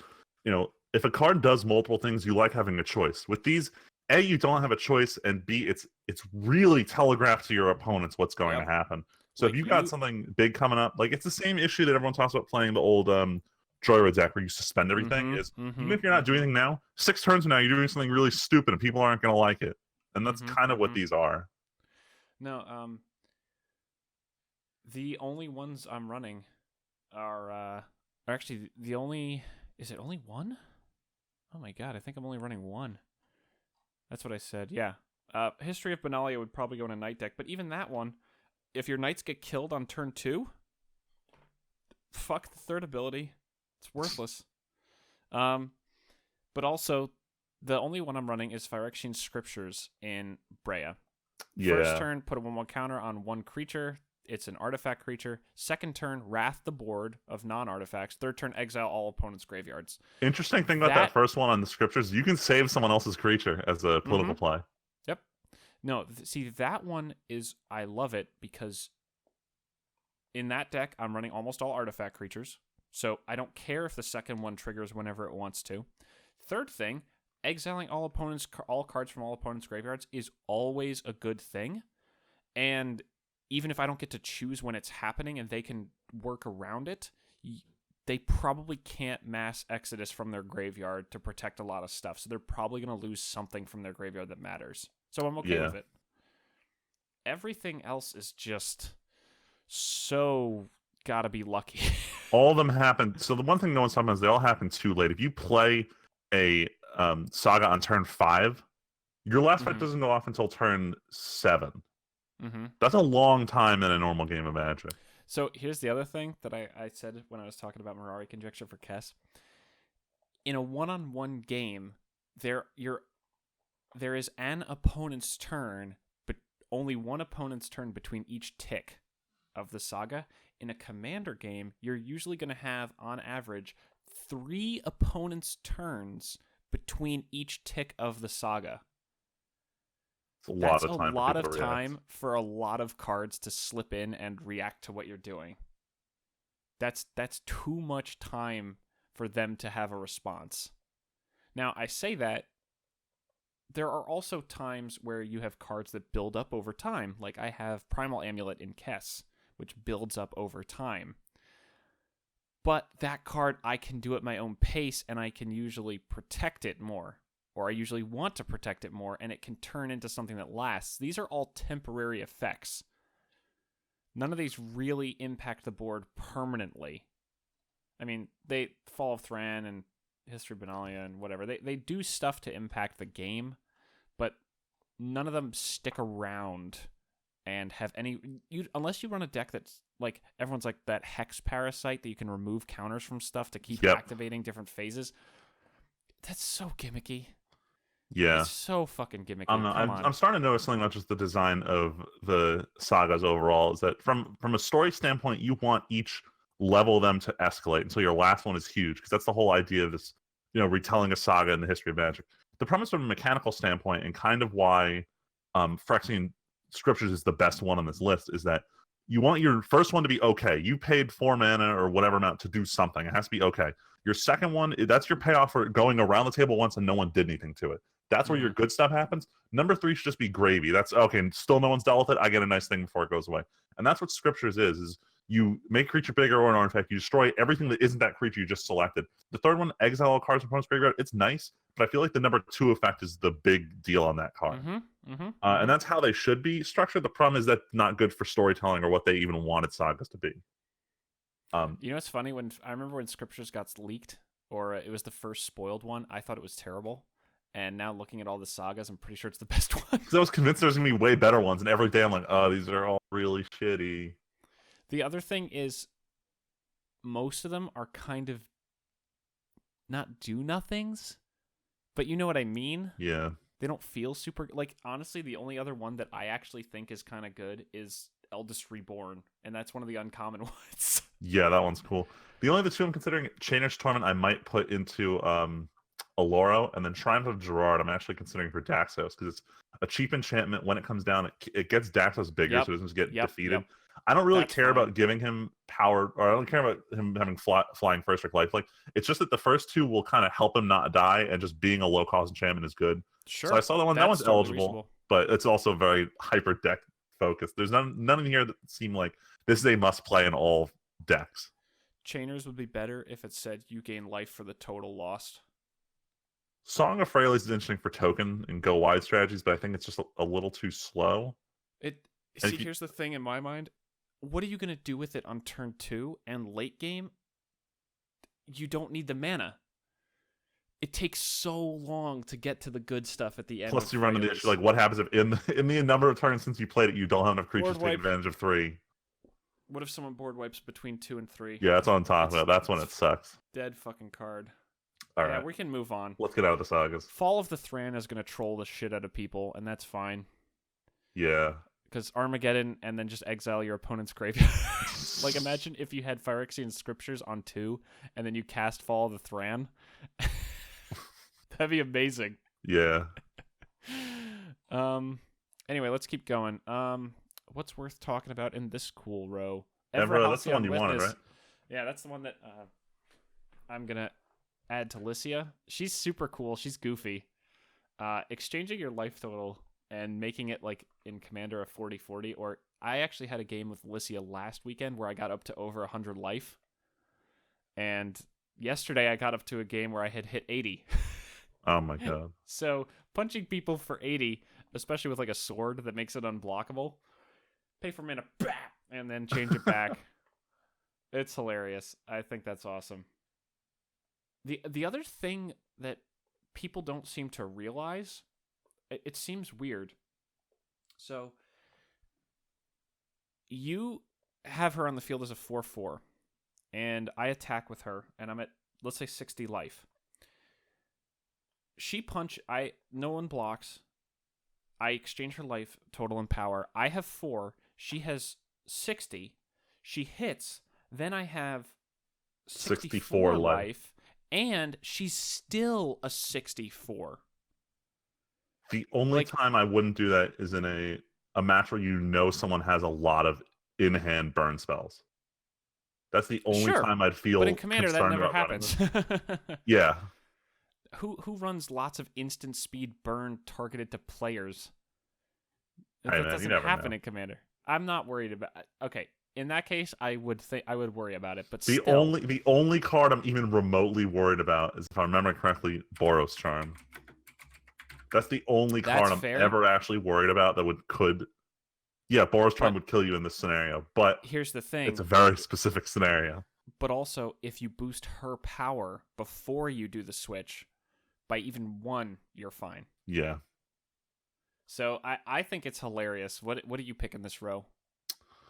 if a card does multiple things, you like having a choice. With these, A, you don't have a choice, and B, it's really telegraphed to your opponents what's going to happen. So if you got something big coming up, it's the same issue that everyone talks about playing the old Joyride deck where you suspend everything, even if you're not doing anything now, 6 turns from now, you're doing something really stupid and people aren't going to like it. And that's kind of what these are. No, the only ones I'm running are actually the only... Is it only 1? Oh my god, I think I'm only running 1. That's what I said, yeah. History of Benalia would probably go in a Knight deck, but even that one, if your Knights get killed on turn 2, fuck the 3rd ability. It's worthless. But also, the only one I'm running is Phyrexian Scriptures in Brea. Yeah. First turn, put a 1/1 counter on 1 creature. It's an artifact creature. Second turn, wrath the board of non-artifacts. Third turn, exile all opponents' graveyards. Interesting thing about that first one on the scriptures, you can save someone else's creature as a political play. Yep. No, see, that one is, I love it because in that deck, I'm running almost all artifact creatures. So I don't care if the second one triggers whenever it wants to. Third thing, exiling all cards from all opponents' graveyards is always a good thing. And even if I don't get to choose when it's happening and they can work around it, they probably can't mass exodus from their graveyard to protect a lot of stuff. So they're probably going to lose something from their graveyard that matters. So I'm okay with it. Everything else is just so gotta be lucky. All of them happen. So the one thing no one's talking about is they all happen too late. If you play a Saga on turn 5, your last fight doesn't go off until turn 7. That's a long time in a normal game of Magic. So here's the other thing that I said when I was talking about Mirari Conjecture for Kess. In a one-on-one game, there is an opponent's turn, but only one opponent's turn between each tick of the Saga. In a Commander game, you're usually going to have, on average, 3 opponents' turns between each tick of the Saga. That's a lot of time for a lot of cards to slip in and react to what you're doing. That's too much time for them to have a response. Now, I say that there are also times where you have cards that build up over time. Like I have Primal Amulet in Kess, which builds up over time. But that card, I can do at my own pace, and I can usually protect it more. Or I usually want to protect it more, and it can turn into something that lasts. These are all temporary effects. None of these really impact the board permanently. I mean, they Fall of Thran and History of Benalia and whatever. They do stuff to impact the game, but none of them stick around and have any... unless you run a deck that's like... Everyone's like that Hex Parasite that you can remove counters from stuff to keep activating different phases. That's so gimmicky. Yeah. It's so fucking gimmicky. I'm starting to notice something about just the design of the sagas overall, is that from a story standpoint, you want each level of them to escalate until your last one is huge, because that's the whole idea of this, retelling a saga in the history of Magic. The premise from a mechanical standpoint, and kind of why Phyrexian Scriptures is the best one on this list, is that you want your first one to be okay. You paid 4 mana or whatever amount to do something. It has to be okay. Your second one, that's your payoff for going around the table once and no one did anything to it. That's where your good stuff happens. Number 3 should just be gravy. That's okay. And still no one's dealt with it. I get a nice thing before it goes away. And that's what Scriptures is you make creature bigger or an artifact. You destroy everything that isn't that creature you just selected. The third one, exile all cards from opponent's graveyard. It's nice, but I feel like the number 2 effect is the big deal on that card. And that's how they should be structured. The problem is that's not good for storytelling or what they even wanted sagas to be. It's funny, I remember when Scriptures got leaked, or it was the first spoiled one, I thought it was terrible. And now looking at all the sagas, I'm pretty sure it's the best one. Because I was convinced there's going to be way better ones, and every day I'm like, oh, these are all really shitty. The other thing is, most of them are kind of not do-nothings, but you know what I mean? Yeah. They don't feel super... Like, honestly, the only other one that I actually think is kind of good is Eldest Reborn, and that's one of the uncommon ones. Yeah, that one's cool. The only other 2 I'm considering, Chainer's Torment, I might put into Aloro, and then Triumph of Gerard I'm actually considering for Daxos, because it's a cheap enchantment. When it comes down, it gets Daxos bigger, so it doesn't get defeated. I don't really care about giving him power, or I don't care about him having flying first strike lifelink. It's just that the first 2 will kind of help him not die, and just being a low-cost enchantment is good. Sure. So I saw that one. That one's totally eligible, reasonable. But it's also very hyper deck focused. There's none in here that seem like this is a must play in all decks. Chainers would be better if it said you gain life for the total lost. Song of Freyalise is interesting for token and go wide strategies, but I think it's just a little too slow. Here's the thing in my mind. What are you going to do with it on turn 2 and late game? You don't need the mana. It takes so long to get to the good stuff at the end. Plus, you run into the issue, like, what happens if in the number of turns since you played it, you don't have enough creatures to take advantage of 3? What if someone board wipes between 2 and 3? Yeah, that's on top of it. That's when it sucks. Dead fucking card. All right. We can move on. Let's get out of the sagas. Fall of the Thran is going to troll the shit out of people, and that's fine. Yeah. because Armageddon and then just exile your opponent's graveyard. Like, imagine if you had Phyrexian Scriptures on 2 and then you cast Fall of the Thran. That'd be amazing. Yeah. Anyway, let's keep going. What's worth talking about in this cool row? Evra, that's the one you wanted, right? Yeah, that's the one that I'm gonna add to Lycia. She's super cool. She's goofy. Exchanging your life total and making it like in Commander a 40-40, or I actually had a game with Lycia last weekend where I got up to over 100 life. And yesterday I got up to a game where I had hit 80. Oh my god. So punching people for 80, especially with like a sword that makes it unblockable, pay for mana, and then change it back. It's hilarious. I think that's awesome. The other thing that people don't seem to realize, it seems weird. So you have her on the field as a 4/4, and I attack with her, and I'm at, let's say, 60 life. She no one blocks. I exchange her life total and power. I have 4. She has 60. She hits. Then I have 64 life. And she's still a 64. The only time I wouldn't do that is in a match where you know someone has a lot of in-hand burn spells. That's the only time I'd feel. But in Commander, that never happens. Yeah. Who runs lots of instant speed burn targeted to players? That doesn't happen in Commander. I'm not worried about. Okay, in that case, I would worry about it. But the only card I'm even remotely worried about is, if I remember correctly, Boros Charm. That's the only card I'm ever actually worried about that could. Yeah, Boros Charm would kill you in this scenario, but here's the thing: it's a very specific scenario. But also, if you boost her power before you do the switch by even 1, you're fine. Yeah. So I think it's hilarious. What do you pick in this row?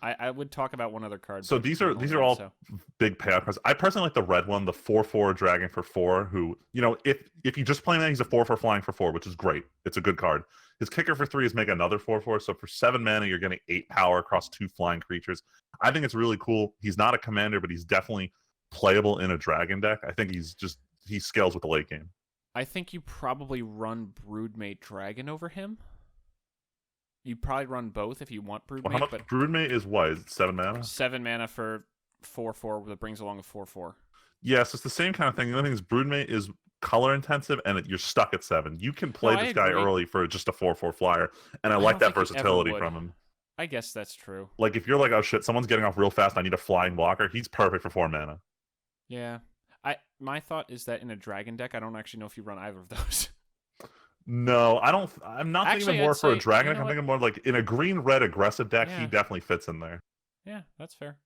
I would talk about one other card. So these are all big payout cards. I personally like the red one, the 4/4 dragon for 4. Who, if you just play him, he's a 4/4 flying for 4, which is great. It's a good card. His kicker for 3 is make another 4/4. So for 7 mana, you're getting 8 power across 2 flying creatures. I think it's really cool. He's not a commander, but he's definitely playable in a dragon deck. I think he scales with the late game. I think you probably run Broodmate Dragon over him. You probably run both if you want Broodmate. Well, how much Broodmate is what? Is it 7 mana? 7 mana for 4/4 that brings along a 4/4. Yes, it's the same kind of thing. The only thing is Broodmate is color intensive, and you're stuck at 7. You can play this guy early for just a 4/4 flyer, and I like that versatility from him. I guess that's true. Like, if you're like, oh shit, someone's getting off real fast, I need a flying blocker, he's perfect for 4 mana. Yeah. My thought is that in a dragon deck, I don't actually know if you run either of those. No, I don't. I'm not thinking more for a dragon deck. I'm thinking more like in a green-red aggressive deck, he definitely fits in there. Yeah, that's fair.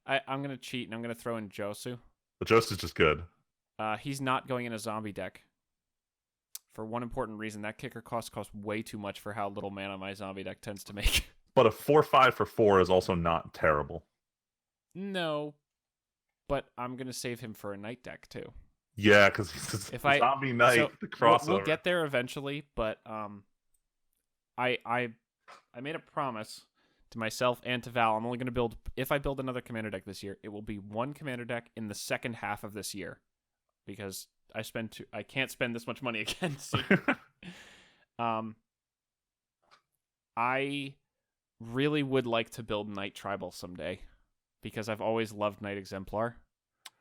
I'm going to cheat, and I'm going to throw in Josu. But Josu's just good. He's not going in a zombie deck. For one important reason, that kicker costs way too much for how little mana my zombie deck tends to make. But a 4/5 for 4 is also not terrible. No, but I'm going to save him for a night deck, too. Yeah, because he's a zombie knight. So the crossover. We'll get there eventually, but I made a promise to myself and to Val. I'm only going to build, if I build another commander deck this year, it will be one commander deck in the second half of this year, because I can't spend this much money again. So, I really would like to build Knight Tribal someday, because I've always loved Knight Exemplar.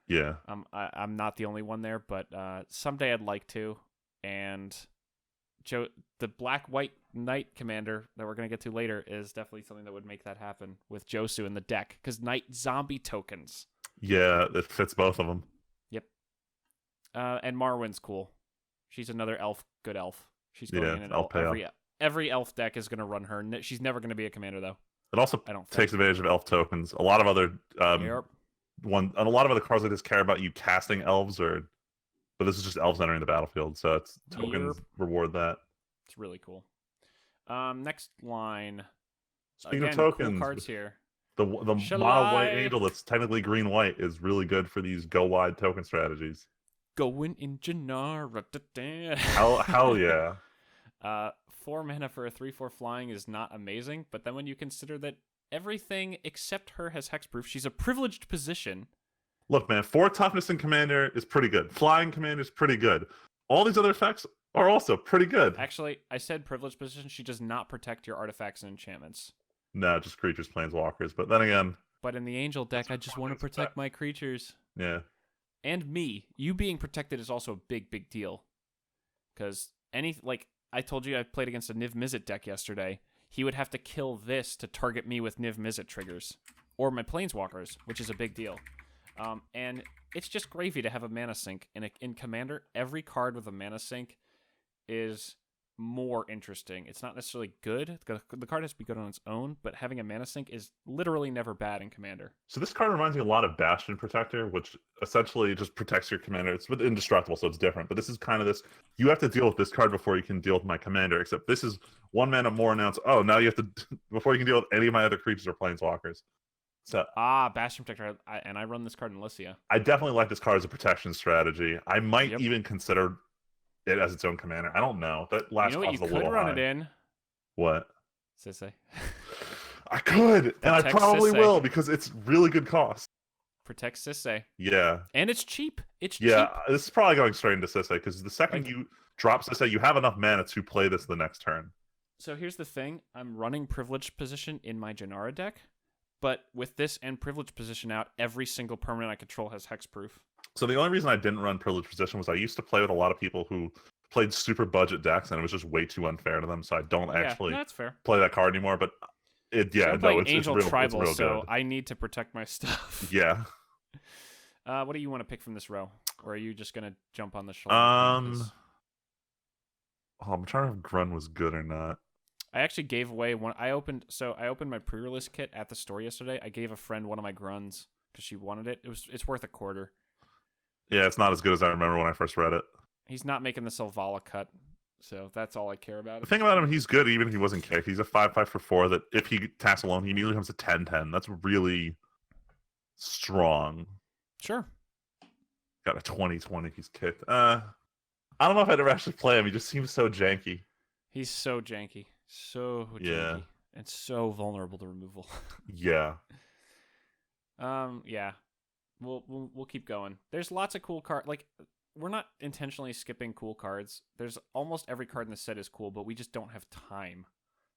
Yeah. I'm not the only one there, but someday I'd like to. And the black-white Knight commander that we're going to get to later is definitely something that would make that happen with Josu in the deck, because Knight zombie tokens. Yeah, it fits both of them. Yep. And Marwyn's cool. She's another good elf. She's going in every elf deck is going to run her. She's never going to be a commander, though. It also takes advantage of elf tokens. A lot of other a lot of other cards like this care about you casting elves, but this is just elves entering the battlefield, so it's tokens reward that. It's really cool. Next line. Speaking of tokens, cool cards here. The mono white angel that's technically green white is really good for these go wide token strategies. Going in Janara. Hell yeah. 4 mana for a 3/4 flying is not amazing, but then when you consider that everything except her has hexproof, she's a privileged position. Look, man, 4 toughness in Commander is pretty good. Flying Commander is pretty good. All these other effects are also pretty good. Actually, I said privileged position. She does not protect your artifacts and enchantments. No, just creatures, planeswalkers. But then again... But in the Angel deck, I just want to protect my creatures. Yeah. And me. You being protected is also a big, big deal. Because I told you I played against a Niv Mizzet deck yesterday. He would have to kill this to target me with Niv Mizzet triggers. Or my planeswalkers, which is a big deal. And it's just gravy to have a mana sink. In Commander, every card with a mana sink is more interesting. It's not necessarily good. The card has to be good on its own, but having a mana sink is literally never bad in Commander. So this card reminds me a lot of Bastion Protector, which essentially just protects your commander. It's indestructible, so it's different. But this is kind of this, you have to deal with this card before you can deal with my commander, except this is 1 mana more announced. Oh, now you have to, before you can deal with any of my other creatures or planeswalkers. So Bastion Protector, and I run this card in Lycia. I definitely like this card as a protection strategy. I might even consider it as its own commander. I don't know. That last you know what you could run it in? What? Sisse. I could, and I probably will because it's really good cost. Protect Sisse. Yeah. And it's cheap. It's cheap. This is probably going straight into Sisse because the second like, you drop Sisse, you have enough mana to play this the next turn. So here's the thing. I'm running Privileged Position in my Janara deck, but with this and Privileged Position out, every single permanent I control has hexproof. So the only reason I didn't run Privileged Position was I used to play with a lot of people who played super budget decks, and it was just way too unfair to them. So I don't actually that's fair. play that card anymore. But it's Angel real, Tribal, it's real so good. I need to protect my stuff. Yeah. What do you want to pick from this row, or are you just gonna jump on the shoulder? I'm trying to know if Grun was good or not. I actually gave away one. I opened my pre-release kit at the store yesterday. I gave a friend one of my Gruns because she wanted it. It's worth $0.25. Yeah, it's not as good as I remember when I first read it. He's not making the Selvala cut, so that's all I care about. The thing about him, he's good even if he wasn't kicked. He's a 5/5 for 4 that if he attacks alone, he immediately comes to 10/10. That's really strong. Sure. Got a 20/20 if he's kicked. I don't know if I'd ever actually play him. He just seems so janky. He's so janky. So janky. And so vulnerable to removal. Yeah. Yeah. We'll keep going. There's lots of cool cards. Like, we're not intentionally skipping cool cards. There's almost every card in the set is cool, but we just don't have time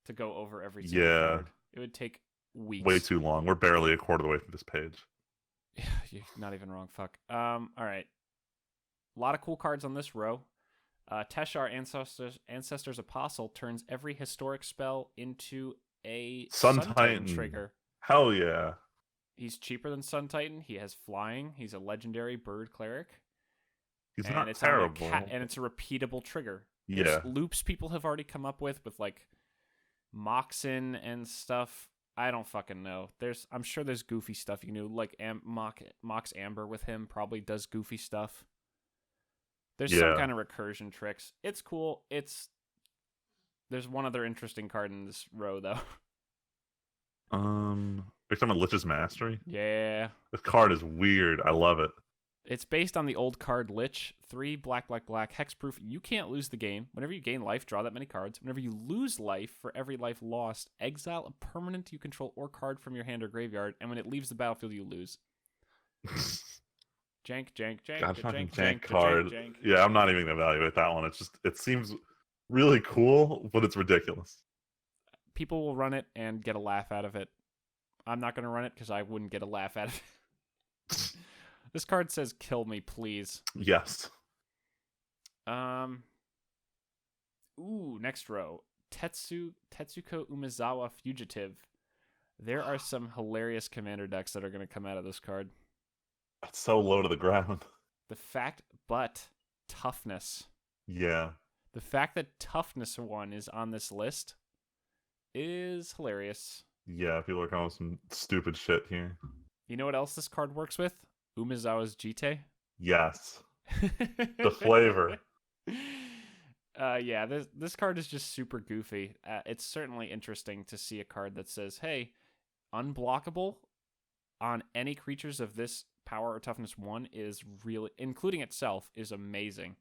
to go over every single card. It would take weeks. Way too long. We're barely a quarter of the way through this page. You're not even wrong. Fuck. All right. A lot of cool cards on this row. Teshar, Ancestor's Apostle, turns every historic spell into a Sun Titan trigger. Hell yeah. He's cheaper than Sun Titan. He has flying. He's a legendary bird cleric. He's not terrible. And it's a repeatable trigger. Yeah. There's loops people have already come up with like Moxin and stuff. I don't fucking know. I'm sure there's goofy stuff you can do. Like Mox Amber with him probably does goofy stuff. There's some kind of recursion tricks. It's cool. There's one other interesting card in this row though. Are you talking about Lich's Mastery? Yeah. This card is weird. I love it. It's based on the old card Lich. 3 black, hexproof. You can't lose the game. Whenever you gain life, draw that many cards. Whenever you lose life, for every life lost, exile a permanent you control or card from your hand or graveyard, and when it leaves the battlefield, you lose. Jank. God, fucking jank card. Yeah, I'm not even gonna evaluate that one. It seems really cool, but it's ridiculous. People will run it and get a laugh out of it. I'm not gonna run it because I wouldn't get a laugh out of it. This card says "Kill me, please." Yes. Next row. Tetsuko Umezawa Fugitive. There are some hilarious commander decks that are going to come out of this card. That's so low to the ground. But toughness. Yeah. The fact that toughness 1 is on this list is hilarious. Yeah, people are calling some stupid shit here. You know what else this card works with? Umezawa's Jite. Yes. The flavor. Yeah, this card is just super goofy. It's certainly interesting to see a card that says, hey, unblockable on any creatures of this power or toughness 1 is really, including itself, is amazing.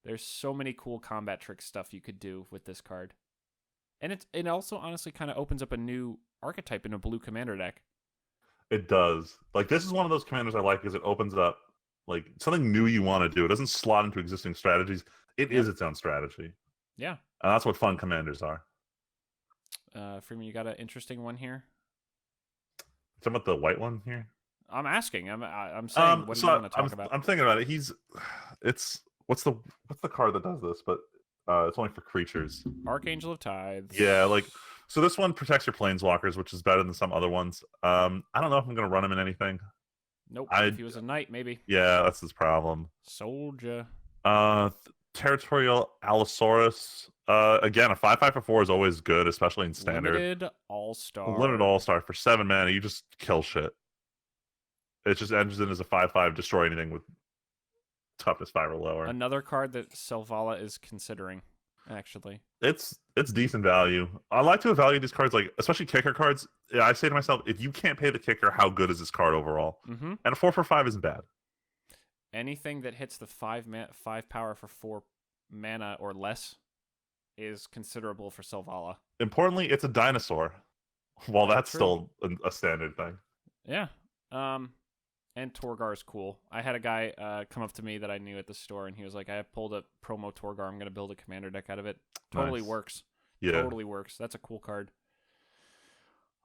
There's so many cool combat trick stuff you could do with this card. And it also honestly kind of opens up a new archetype in a blue commander deck. It does. Like, this is one of those commanders I like because it opens up like something new you want to do. It doesn't slot into existing strategies. It is its own strategy. Yeah. And that's what fun commanders are. Freeman, you got an interesting one here? Talking about the white one here? I'm asking. I'm saying, what do you want to talk about? I'm thinking about it. What's the card that does this? But it's only for creatures. Archangel of Tides. Yeah, like, so this one protects your planeswalkers, which is better than some other ones. I don't know if I'm gonna run him in anything. Nope. If he was a knight, maybe. Yeah, that's his problem. Soldier. Territorial Allosaurus. Again, a 5/5 for 4 is always good, especially in standard. Limited All-Star. Limited All-Star for 7 mana. You just kill shit. It just enters in as a 5/5, destroy anything with toughness 5 or lower. Another card that Selvala is considering, actually. It's decent value. I like to evaluate these cards, like especially kicker cards. I say to myself, if you can't pay the kicker, how good is this card overall? Mm-hmm. And a 4 for 5 isn't bad. Anything that hits the 5 power for 4 mana or less is considerable for Selvala. Importantly, it's a dinosaur. Well, that's True. still a standard thing. Yeah. And Torgar is cool. I had a guy come up to me that I knew at the store, and he was like, I pulled a promo Torgar. I'm going to build a commander deck out of it. Totally Nice. works. Yeah. Totally works. That's a cool card.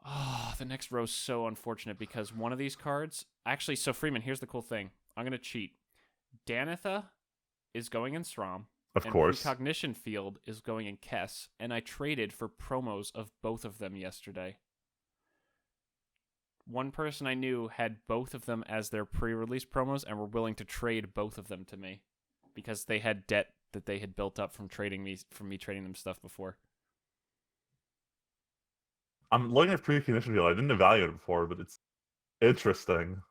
Oh, the next row is so unfortunate because one of these cards... Actually, so Freeman, here's the cool thing. I'm going to cheat. Danitha is going in Strom. Of course. Precognition Field is going in Kess, and I traded for promos of both of them yesterday. One person I knew had both of them as their pre-release promos and were willing to trade both of them to me because they had debt that they had built up from me trading them stuff before. I'm looking at Precognition Field. I didn't evaluate it before, but it's interesting.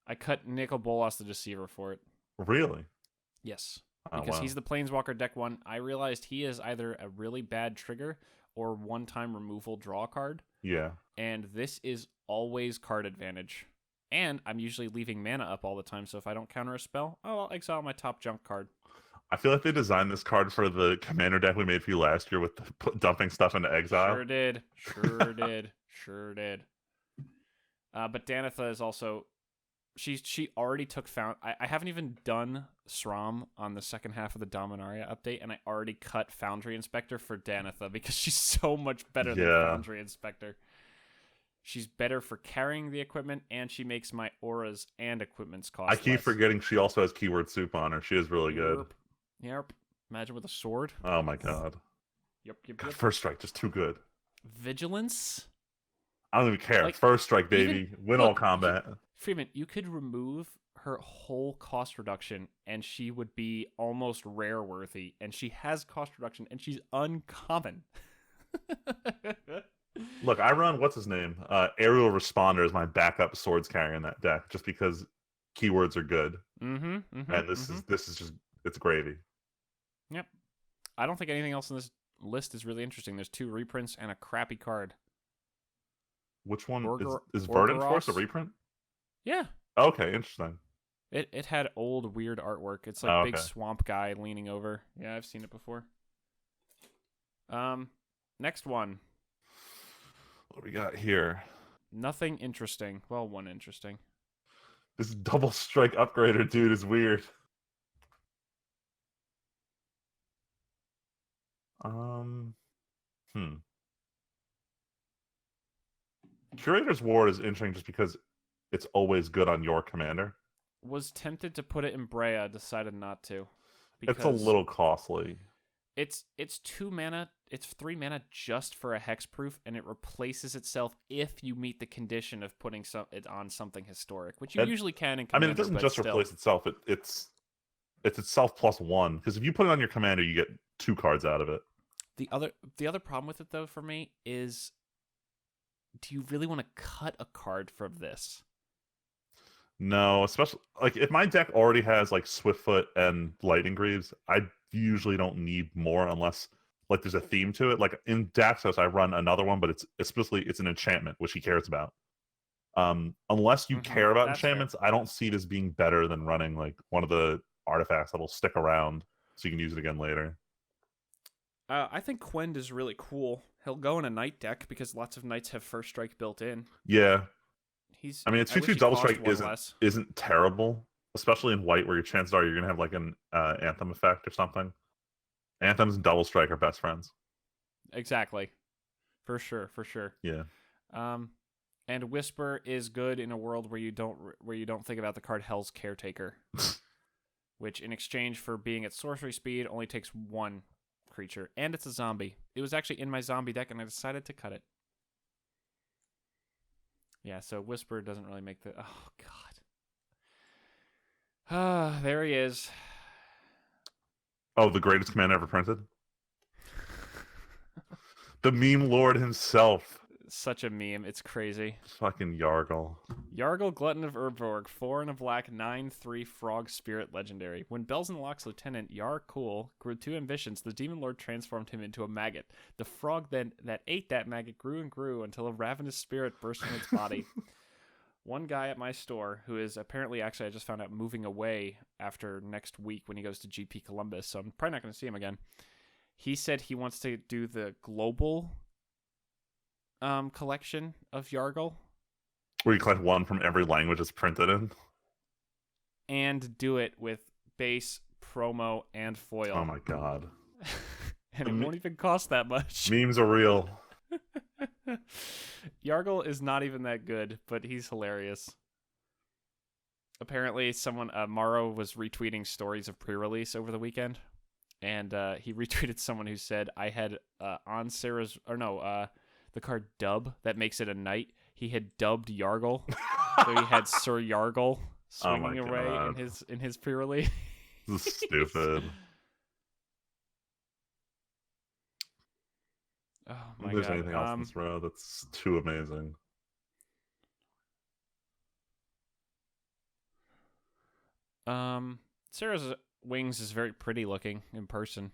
I cut Nicol Bolas the Deceiver for it. Really? Yes. Oh, Because wow. he's the Planeswalker deck one. I realized he is either a really bad trigger or one-time removal draw card. Yeah. And this is always card advantage. And I'm usually leaving mana up all the time, so if I don't counter a spell, I'll exile my top junk card. I feel like they designed this card for the commander deck we made for you last year with dumping stuff into exile. Sure did. Sure did. Sure did. But Danitha is also... She already took Found. I haven't even done SRAM on the second half of the Dominaria update, and I already cut Foundry Inspector for Danitha because she's so much better than Foundry Inspector. She's better for carrying the equipment, and she makes my auras and equipments cost I keep less. forgetting she also has keyword soup on her. She is really good. Yep. Imagine with a sword. Oh my god. Yep. God, First Strike, just too good. Vigilance. I don't even care. Like, First Strike, baby. Win all combat. Freeman, you could remove her whole cost reduction and she would be almost rare worthy, and she has cost reduction and she's uncommon. Look, I run what's his name? Aerial Responder is my backup swords carrier in that deck, just because keywords are good. And this is just, it's gravy. Yep. I don't think anything else in this list is really interesting. There's 2 reprints and a crappy card. Which one is Verdant Force a reprint? Yeah. Okay, interesting. It had old weird artwork. It's like big swamp guy leaning over. Yeah, I've seen it before. Next one. What do we got here? Nothing interesting. Well, one interesting. This double strike upgrader dude is weird. Curator's Ward is interesting just because it's always good on your commander. Was tempted to put it in Brea, decided not to. It's a little costly. It's 2 mana, it's 3 mana just for a hexproof, and it replaces itself if you meet the condition of putting it on something historic, which you usually can in Commander. I mean, it doesn't just replace itself, it's itself +1, because if you put it on your commander, you get 2 cards out of it. The other problem with it, though, for me, is do you really want to cut a card from this? No, especially like if my deck already has like Swiftfoot and Lightning Greaves, I usually don't need more unless like there's a theme to it. Like in Daxos, I run another one, but it's an enchantment, which he cares about. Unless you care about enchantments, fair. I don't see it as being better than running like one of the artifacts that'll stick around. so you can use it again later. I think Quend is really cool. He'll go in a Knight deck because lots of Knights have First Strike built in. Yeah, He's. I mean, it's I wish 2/2 he double cost strike one less. isn't terrible, especially in white where your chances are you're gonna have like an Anthem effect or something. Anthems and double strike are best friends. Exactly. For sure. For sure. Yeah. And Whisper is good in a world where you don't think about the card Hell's Caretaker, which in exchange for being at sorcery speed only takes one creature, and it's a zombie. It was actually in my zombie deck, and I decided to cut it. Yeah, so Whisper doesn't really make the... Oh, God. Ah, there he is. Oh, the greatest command ever printed? The meme lord himself. Such a meme. It's crazy. Fucking Yargle. Yargle, Glutton of Urborg, 4 and a black, 9/3 Frog Spirit Legendary. When Bells and Locks Lieutenant Yar Cool grew 2 ambitions, the Demon Lord transformed him into a maggot. The frog then that ate that maggot grew and grew until a ravenous spirit burst from its body. One guy at my store, who is apparently, actually, I just found out, moving away after next week when he goes to GP Columbus, so I'm probably not going to see him again. He said he wants to do the global collection of Yargle. Where you collect one from every language it's printed in. And do it with base, promo, and foil. Oh my god. And it won't even cost that much. Memes are real. Yargle is not even that good, but he's hilarious. Apparently, Morrow was retweeting stories of pre-release over the weekend, and he retweeted someone who said, I had on Sarah's, the card Dub, that makes it a knight. He had dubbed Yargle, so he had Sir Yargle swinging away in his pre-release. This is stupid. Oh my if there's god. anything else in this row that's too amazing. Sarah's wings is very pretty looking in person.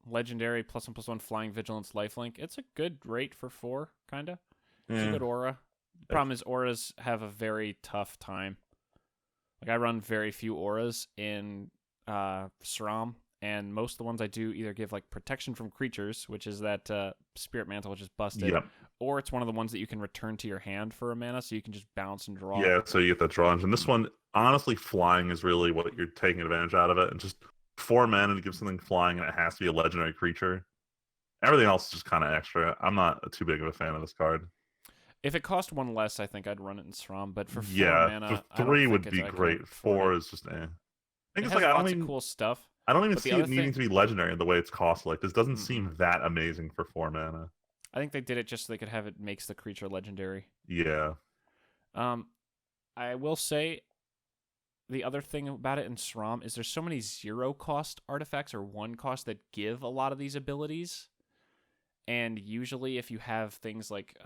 Legendary +1/+1 flying vigilance lifelink. It's a good rate for 4, kinda. It's a good aura. The problem is auras have a very tough time. Like, I run very few auras in SRAM, and most of the ones I do either give like protection from creatures, which is that Spirit Mantle, which is busted, or it's one of the ones that you can return to your hand for a mana, so you can just bounce and draw. Yeah, so you get that draw engine. This one, honestly, flying is really what you're taking advantage out of it, and just 4 mana to give something flying, and it has to be a legendary creature. Everything else is just kind of extra. I'm not too big of a fan of this card. If it cost 1 less, I think I'd run it in SRAM, but for 4 mana, for 3 would be great. 4 is just eh. I think it's like, lots of cool stuff. I don't even see it needing to be legendary in the way it's cost. Like, this doesn't seem that amazing for 4 mana. I think they did it just so they could have it makes the creature legendary. Yeah. I will say the other thing about it in SRAM is there's so many 0 cost artifacts or 1 cost that give a lot of these abilities. And usually if you have things like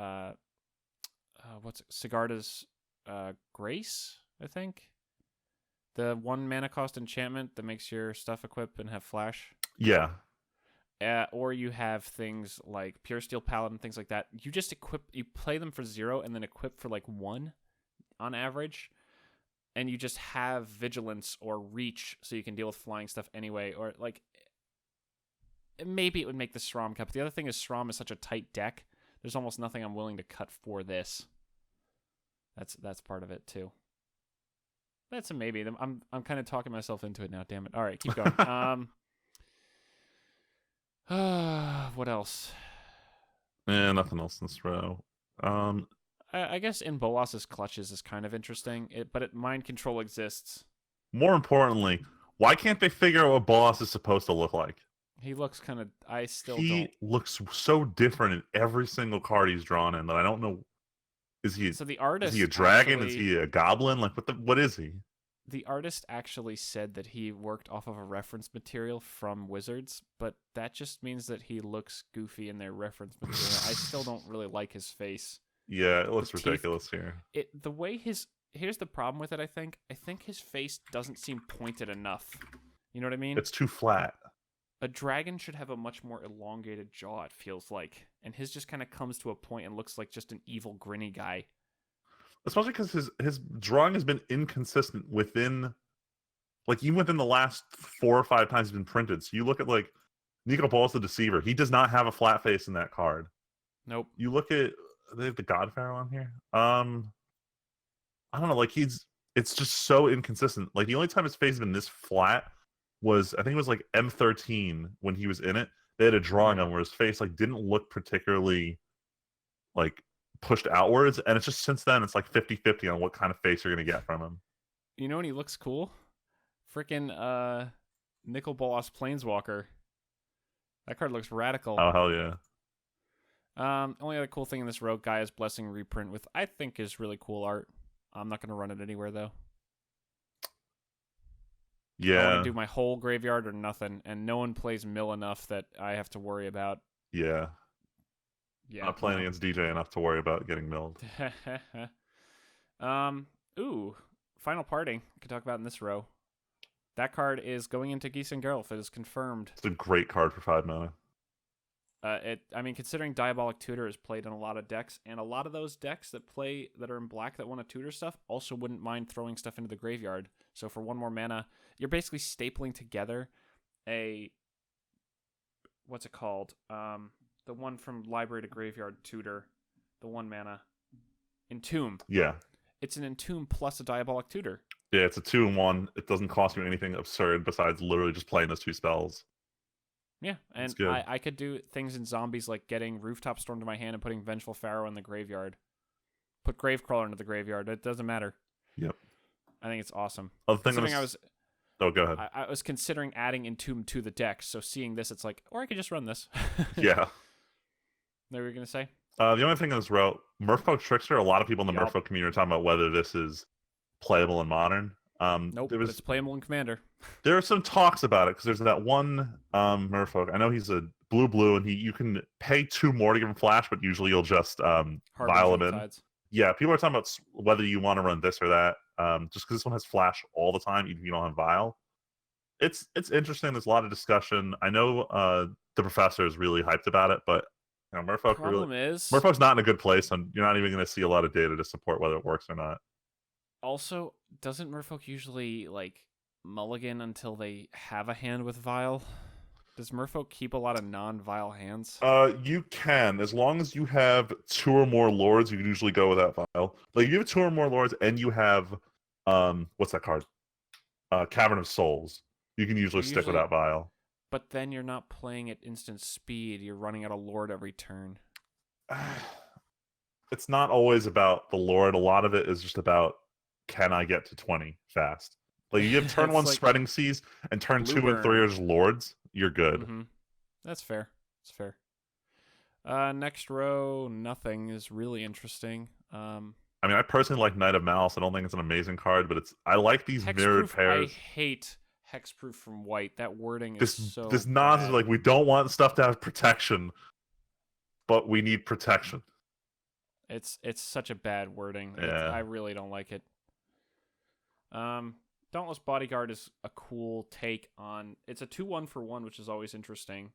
Sigarda's Grace, I think. The 1 mana cost enchantment that makes your stuff equip and have flash. Yeah. Or you have things like Pure Steel Paladin, things like that. You just you play them for 0 and then equip for like 1 on average. And you just have Vigilance or Reach so you can deal with flying stuff anyway. Or like, maybe it would make the SRAM cut. But the other thing is SRAM is such a tight deck. There's almost nothing I'm willing to cut for this. That's part of it too. That's a maybe. I'm kind of talking myself into it now. Damn it! All right, keep going. What else? Nothing else in this row. I guess in Bolas's Clutches is kind of interesting, but mind control exists. More importantly, why can't they figure out what Bolas is supposed to look like? He looks kind of. He looks so different in every single card he's drawn in that I don't know. Is he a dragon? Is he a goblin? Like, what is he? The artist actually said that he worked off of a reference material from Wizards, but that just means that he looks goofy in their reference material. I still don't really like his face. Yeah, it looks ridiculous here. Here's the problem with it, I think. I think his face doesn't seem pointed enough. You know what I mean? It's too flat. A dragon should have a much more elongated jaw, it feels like. And his just kind of comes to a point and looks like just an evil, grinny guy. Especially because his drawing has been inconsistent within Like even within the last 4 or 5 times it's been printed. So you look at like Nico Bolas the Deceiver. He does not have a flat face in that card. Nope. You look at they have the Godpharaoh on here. I don't know. Like it's just so inconsistent. Like the only time his face has been this flat was I think it was like M13 when he was in it. They had a drawing on where his face like didn't look particularly like pushed outwards, and it's just since then it's like 50-50 on what kind of face you're gonna get from him. You know when he looks cool? Freaking Nicol Bolas Planeswalker. That card looks radical. Oh hell yeah. Only other cool thing in this Rogue Guy is Blessing reprint with I think is really cool art. I'm not gonna run it anywhere though. Yeah. I want to do my whole graveyard or nothing, and no one plays mill enough that I have to worry about. Yeah. Yeah. Not playing against DJ enough to worry about getting milled. Ooh, Final Parting. We could talk about in this row. That card is going into Geese and Geralf. It is confirmed. It's a great card for 5 mana. I mean, considering Diabolic Tutor is played in a lot of decks, and a lot of those decks that are in black that want to tutor stuff also wouldn't mind throwing stuff into the graveyard. So for 1 more mana, you're basically stapling together a what's it called? The one from Library to Graveyard Tutor, the 1 mana Entomb. Yeah. It's an Entomb plus a Diabolic Tutor. Yeah, it's a 2-1. It doesn't cost you anything absurd besides literally just playing those 2 spells. Yeah, and I could do things in zombies like getting Rooftop Storm to my hand and putting Vengeful Pharaoh in the graveyard. Put Gravecrawler into the graveyard. It doesn't matter. Yep. I think it's awesome. Other thing Oh, go ahead. I was considering adding Entomb to the deck, so seeing this, it's like, or I could just run this. Yeah. What were you going to say? The only thing in this row, Merfolk Trickster, a lot of people in the Merfolk community are talking about whether this is playable in Modern. Nope, it's playable in Commander. There are some talks about it, because there's that one Merfolk. I know he's a blue, and you can pay 2 more to give him Flash, but usually you'll just vial him in. Yeah, people are talking about whether you want to run this or that, just because this one has Flash all the time, even if you don't have Vial. It's interesting. There's a lot of discussion. I know the professor is really hyped about it, but you know, Merfolk's not in a good place, and you're not even going to see a lot of data to support whether it works or not. Also, doesn't Merfolk usually like mulligan until they have a hand with Vial? Does Merfolk keep a lot of non-Vial hands? You can, as long as you have 2 or more lords, you can usually go with that Vial. Like, you have 2 or more lords, and you have what's that card? Cavern of Souls. You can usually stick with that Vial. But then you're not playing at instant speed. You're running out a lord every turn. It's not always about the lord. A lot of it is just about, can I get to 20 fast? Like, you have turn 1 like Spreading Seas, and turn 2 and 3 are just lords. You're good. Mm-hmm. That's fair. It's fair. Next row, nothing is really interesting. I mean, I personally like Knight of Malice. I don't think it's an amazing card, but I like these mirrored pairs. I hate Hexproof from white. That wording is so this nonsense. Like, we don't want stuff to have protection, but we need protection. It's such a bad wording. Yeah. I really don't like it. Dauntless Bodyguard is a cool take on... It's a 2-1 for 1, which is always interesting.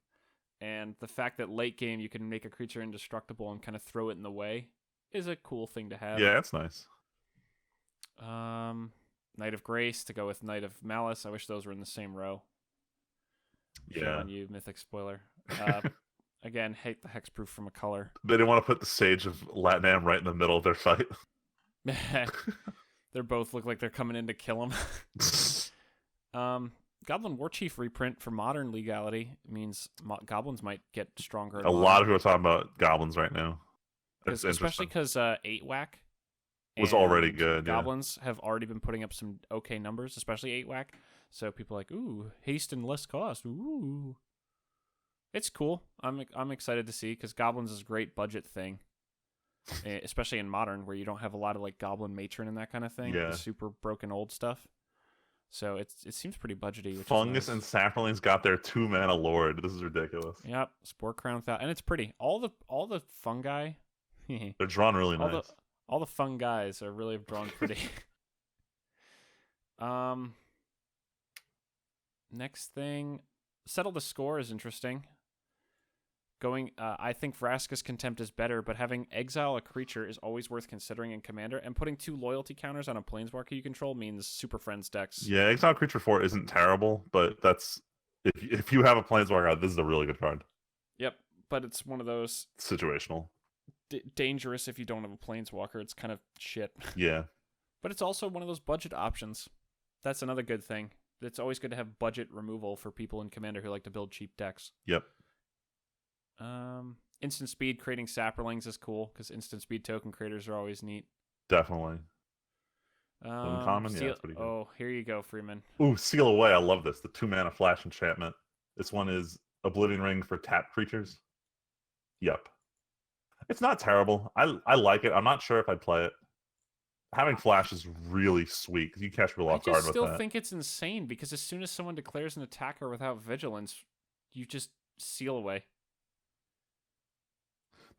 And the fact that late game you can make a creature indestructible and kind of throw it in the way is a cool thing to have. Yeah, that's nice. Knight of Grace to go with Knight of Malice. I wish those were in the same row. Yeah. On you, Mythic Spoiler. Again, hate the Hexproof from a color. They didn't want to put the Sage of Latinam right in the middle of their fight. They both look like they're coming in to kill him. Goblin Warchief reprint for Modern legality means goblins might get stronger. A lot of people are talking about goblins right now. Especially because 8-whack was already good. Goblins have already been putting up some okay numbers, especially 8-whack. So people are like, ooh, haste and less cost. Ooh. It's cool. I'm excited to see, because goblins is a great budget thing. Especially in Modern, where you don't have a lot of like Goblin Matron and that kind of thing. Yeah. The super broken old stuff. So it seems pretty budgety. Which Fungus is nice. and Saffronling's got their 2-mana lord. This is ridiculous. Yep. Spore Crown Foul. And it's pretty. All the fungi. They're drawn really nice. All the fun guys are really drawn pretty. Next thing. Settle the Score is interesting. I think Vraska's Contempt is better, but having exile a creature is always worth considering in Commander, and putting 2 loyalty counters on a Planeswalker you control means Super Friends decks. Yeah, Exile Creature 4 isn't terrible, but that's if you have a Planeswalker, this is a really good card. Yep, but it's one of those situational. Dangerous if you don't have a Planeswalker. It's kind of shit. Yeah. But it's also one of those budget options. That's another good thing. It's always good to have budget removal for people in Commander who like to build cheap decks. Yep. Instant speed creating Saprolings is cool because instant speed token creators are always neat. Definitely. Uncommon, yeah, that's pretty good. Oh, here you go, Freeman. Ooh, Seal Away. I love this. The 2-mana flash enchantment. This one is Oblivion Ring for tap creatures. Yep. It's not terrible. I like it. I'm not sure if I'd play it. Having flash is really sweet because you catch people off guard with that. I still think it's insane because as soon as someone declares an attacker without vigilance, you just seal away.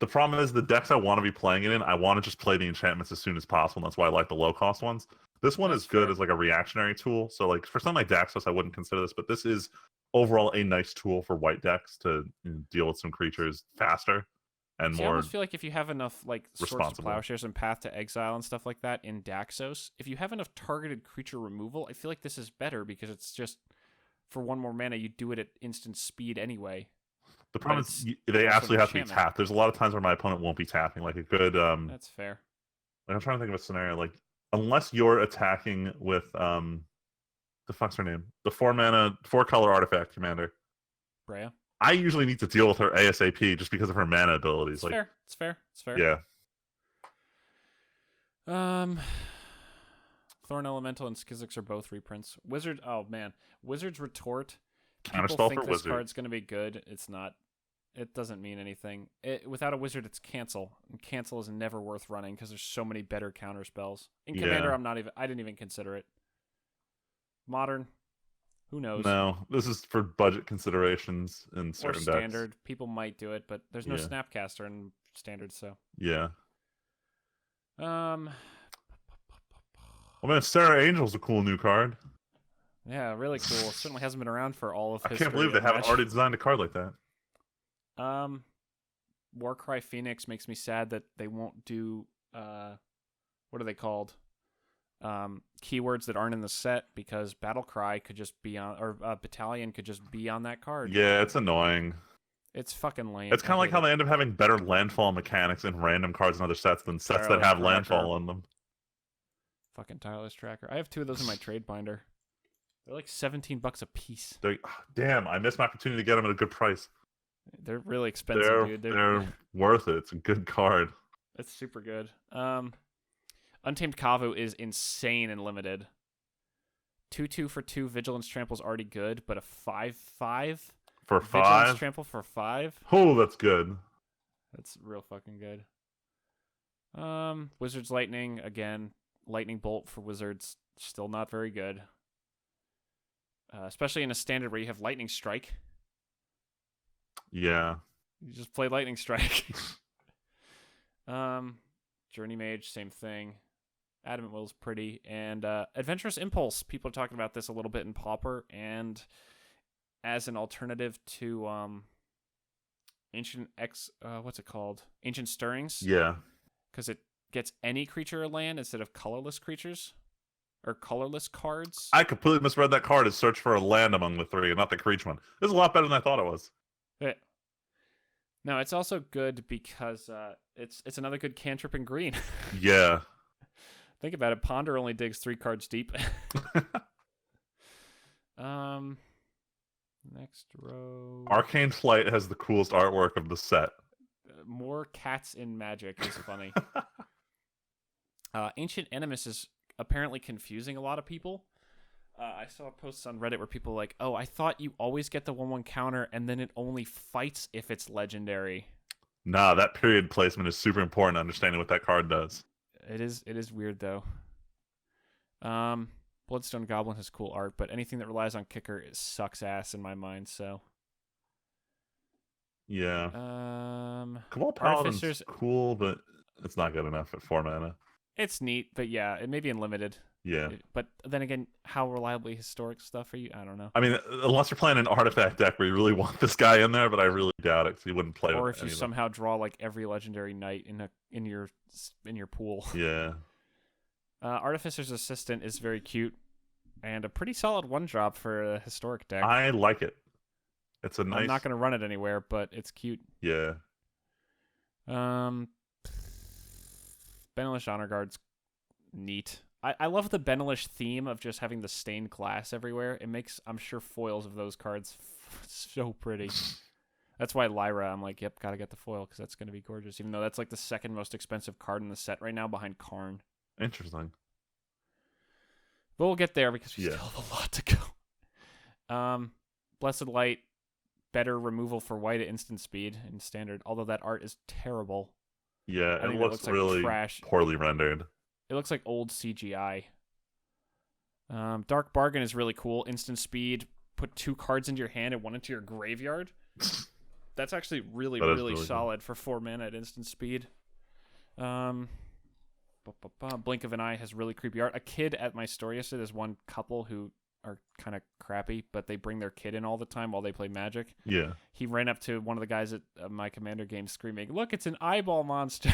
The problem is the decks I want to be playing it in, I want to just play the enchantments as soon as possible. And that's why I like the low cost ones. This one is good as like a reactionary tool. So like for some of my Daxos, I wouldn't consider this, but this is overall a nice tool for white decks to deal with some creatures faster and more. I almost feel like if you have enough like Swords to Plowshares and Path to Exile and stuff like that in Daxos, if you have enough targeted creature removal, I feel like this is better because it's just for 1 more mana you do it at instant speed anyway. The problem is they absolutely have to be tapped. There's a lot of times where my opponent won't be tapping. Like a good That's fair. I'm trying to think of a scenario. Like unless you're attacking with the fuck's her name? The 4-mana, 4-color artifact commander. Breya. I usually need to deal with her ASAP just because of her mana abilities. It's fair. Yeah. Thorn Elemental and Skizix are both reprints. Wizard's Retort. Counterspell People think for this Wizard. card's going to be good. It's not. It doesn't mean anything. Without a Wizard, it's Cancel. And Cancel is never worth running because there's so many better counter spells. In Commander, I didn't even consider it. Modern, who knows? No, this is for budget considerations in certain or Standard. decks. People might do it, but there's no Snapcaster in Standard, so. Yeah. Oh man, Sarah Angel's a cool new card. Yeah, really cool. Certainly hasn't been around for all of history. I can't believe they haven't already designed a card like that. Warcry Phoenix makes me sad that they won't do what are they called? Keywords that aren't in the set because Battlecry could just be on, or Battalion could just be on that card. Yeah, it's annoying. It's fucking lame. It's kind of like how they end up having better landfall mechanics in random cards in other sets than sets that have landfall in them. Fucking Tireless Tracker. I have 2 of those in my trade binder. They're like $17 a piece. Damn, I missed my opportunity to get them at a good price. They're really expensive, dude. They're worth it. It's a good card. It's super good. Untamed Kavu is insane and limited. 2/2 for 2 Vigilance Trample is already good, but a 5/5 for 5 Vigilance Trample for 5. Oh, that's good. That's real fucking good. Wizard's Lightning again. Lightning Bolt for Wizards still not very good. Especially in a Standard where you have Lightning Strike. Yeah. You just play Lightning Strike. Journey Mage, same thing. Adamant Will's pretty. And Adventurous Impulse. People are talking about this a little bit in Pauper. And as an alternative to what's it called? Ancient Stirrings. Yeah. Because it gets any creature a land instead of colorless creatures. Or colorless cards. I completely misread that card as search for a land among the 3 and not the creature one. This is a lot better than I thought it was. Yeah. No, it's also good because it's another good cantrip in green. Yeah. Think about it. Ponder only digs 3 cards deep. Next row. Arcane Flight has the coolest artwork of the set. More cats in Magic is funny. Ancient Animus is apparently confusing a lot of people. I saw posts on Reddit where people were like, oh, I thought you always get the 1/1 counter and then it only fights if it's legendary. Nah, that period placement is super important to understanding what that card does. It is weird though. Bloodstone Goblin has cool art, but anything that relies on kicker sucks ass in my mind, so. Yeah. Cabal Paladin's cool, but it's not good enough at 4 mana. It's neat, but yeah, it may be in limited. Yeah. But then again, how reliably historic stuff are you? I don't know. I mean, unless you're playing an artifact deck where you really want this guy in there, but I really doubt it because you wouldn't play Or with if you any of them. somehow draw like every legendary knight in your pool. Yeah. Artificer's Assistant is very cute and a pretty solid 1-drop for a historic deck. I like it. It's a nice. I'm not going to run it anywhere, but it's cute. Yeah. Benelish Honor Guard's neat. I love the Benelish theme of just having the stained glass everywhere. It makes, I'm sure, foils of those cards so pretty. That's why Lyra, I'm like, yep, gotta get the foil because that's going to be gorgeous. Even though that's like the second most expensive card in the set right now behind Karn. Interesting. But we'll get there because we still have a lot to go. Blessed Light, better removal for white at instant speed in standard, although that art is terrible. Yeah, it looks like really trash. poorly rendered. It looks like old CGI. Dark Bargain is really cool. Instant speed, put 2 cards into your hand and 1 into your graveyard. That's actually really solid for 4 mana at instant speed. Blink of an Eye has really creepy art. A kid at my store yesterday, there's one couple who are kind of crappy, but they bring their kid in all the time while they play Magic. Yeah. He ran up to one of the guys at my Commander game screaming, "Look, it's an eyeball monster."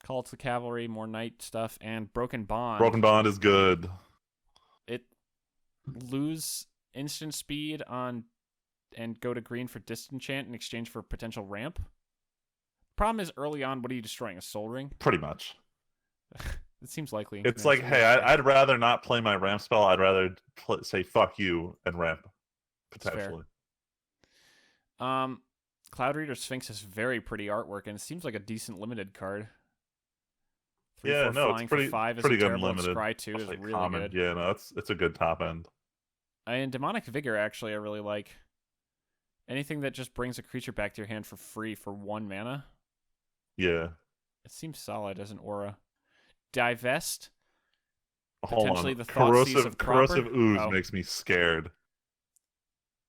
Call to the Cavalry, more knight stuff, and Broken Bond. Broken Bond is good. It lose instant speed on and go to green for disenchant in exchange for potential ramp. Problem is, early on, what are you destroying? A Soul Ring? Pretty much. It seems likely. It's like, hey, I'd rather not play my ramp spell. I'd rather say fuck you and ramp, potentially. Cloud Reader Sphinx has very pretty artwork, and it seems like a decent limited card. 3/4 flying it's pretty, for 5 pretty is good terrible. limited. Scry 2 is really common. good. Yeah, no, it's a good top end. And Demonic Vigor, actually, I really like. Anything that just brings a creature back to your hand for free for 1 mana. Yeah. It seems solid as an aura. Divest. Hold Potentially on. the Thoughtseize of Corrosive Cropper? Ooze makes me scared.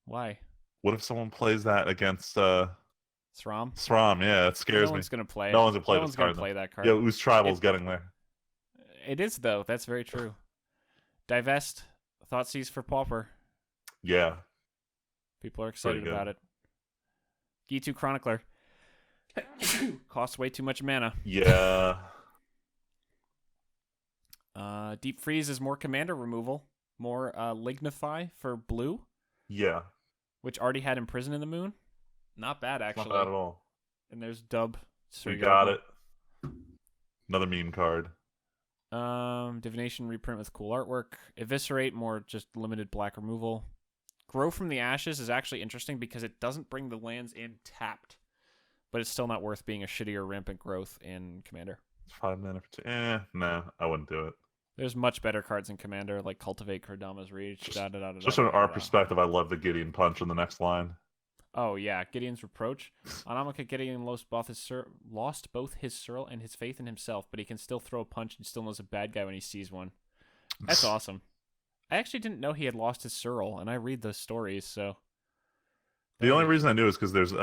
Why? What if someone plays that against Sram? Sram, yeah, it scares No me. one's going to play it. No one's No gonna play that card. Yeah, Ooze Tribal's getting there. It is, though. That's very true. Divest. Thoughtseize for Pauper. Yeah. People are excited about it. G2 Chronicler. Costs way too much mana. Yeah. Deep Freeze is more commander removal. More Lignify for blue. Yeah. Which already had Imprison in the Moon. Not bad, actually. Not bad at all. And there's Dub. We got it. Another meme card. Divination reprint with cool artwork. Eviscerate, more just limited black removal. Grow from the Ashes is actually interesting because it doesn't bring the lands in tapped. But it's still not worth being a shittier rampant growth in Commander. 5 mana for 2. No, I wouldn't do it. There's much better cards in Commander, like Cultivate, Kordama's Reach, Just from our perspective, I love the Gideon Punch in the next line. Oh, yeah. Gideon's Reproach. On Amonkhet, Gideon lost both his Surl and his faith in himself, but he can still throw a punch and still knows a bad guy when he sees one. That's awesome. I actually didn't know he had lost his Surl, and I read those stories, so... The only reason I knew is because there's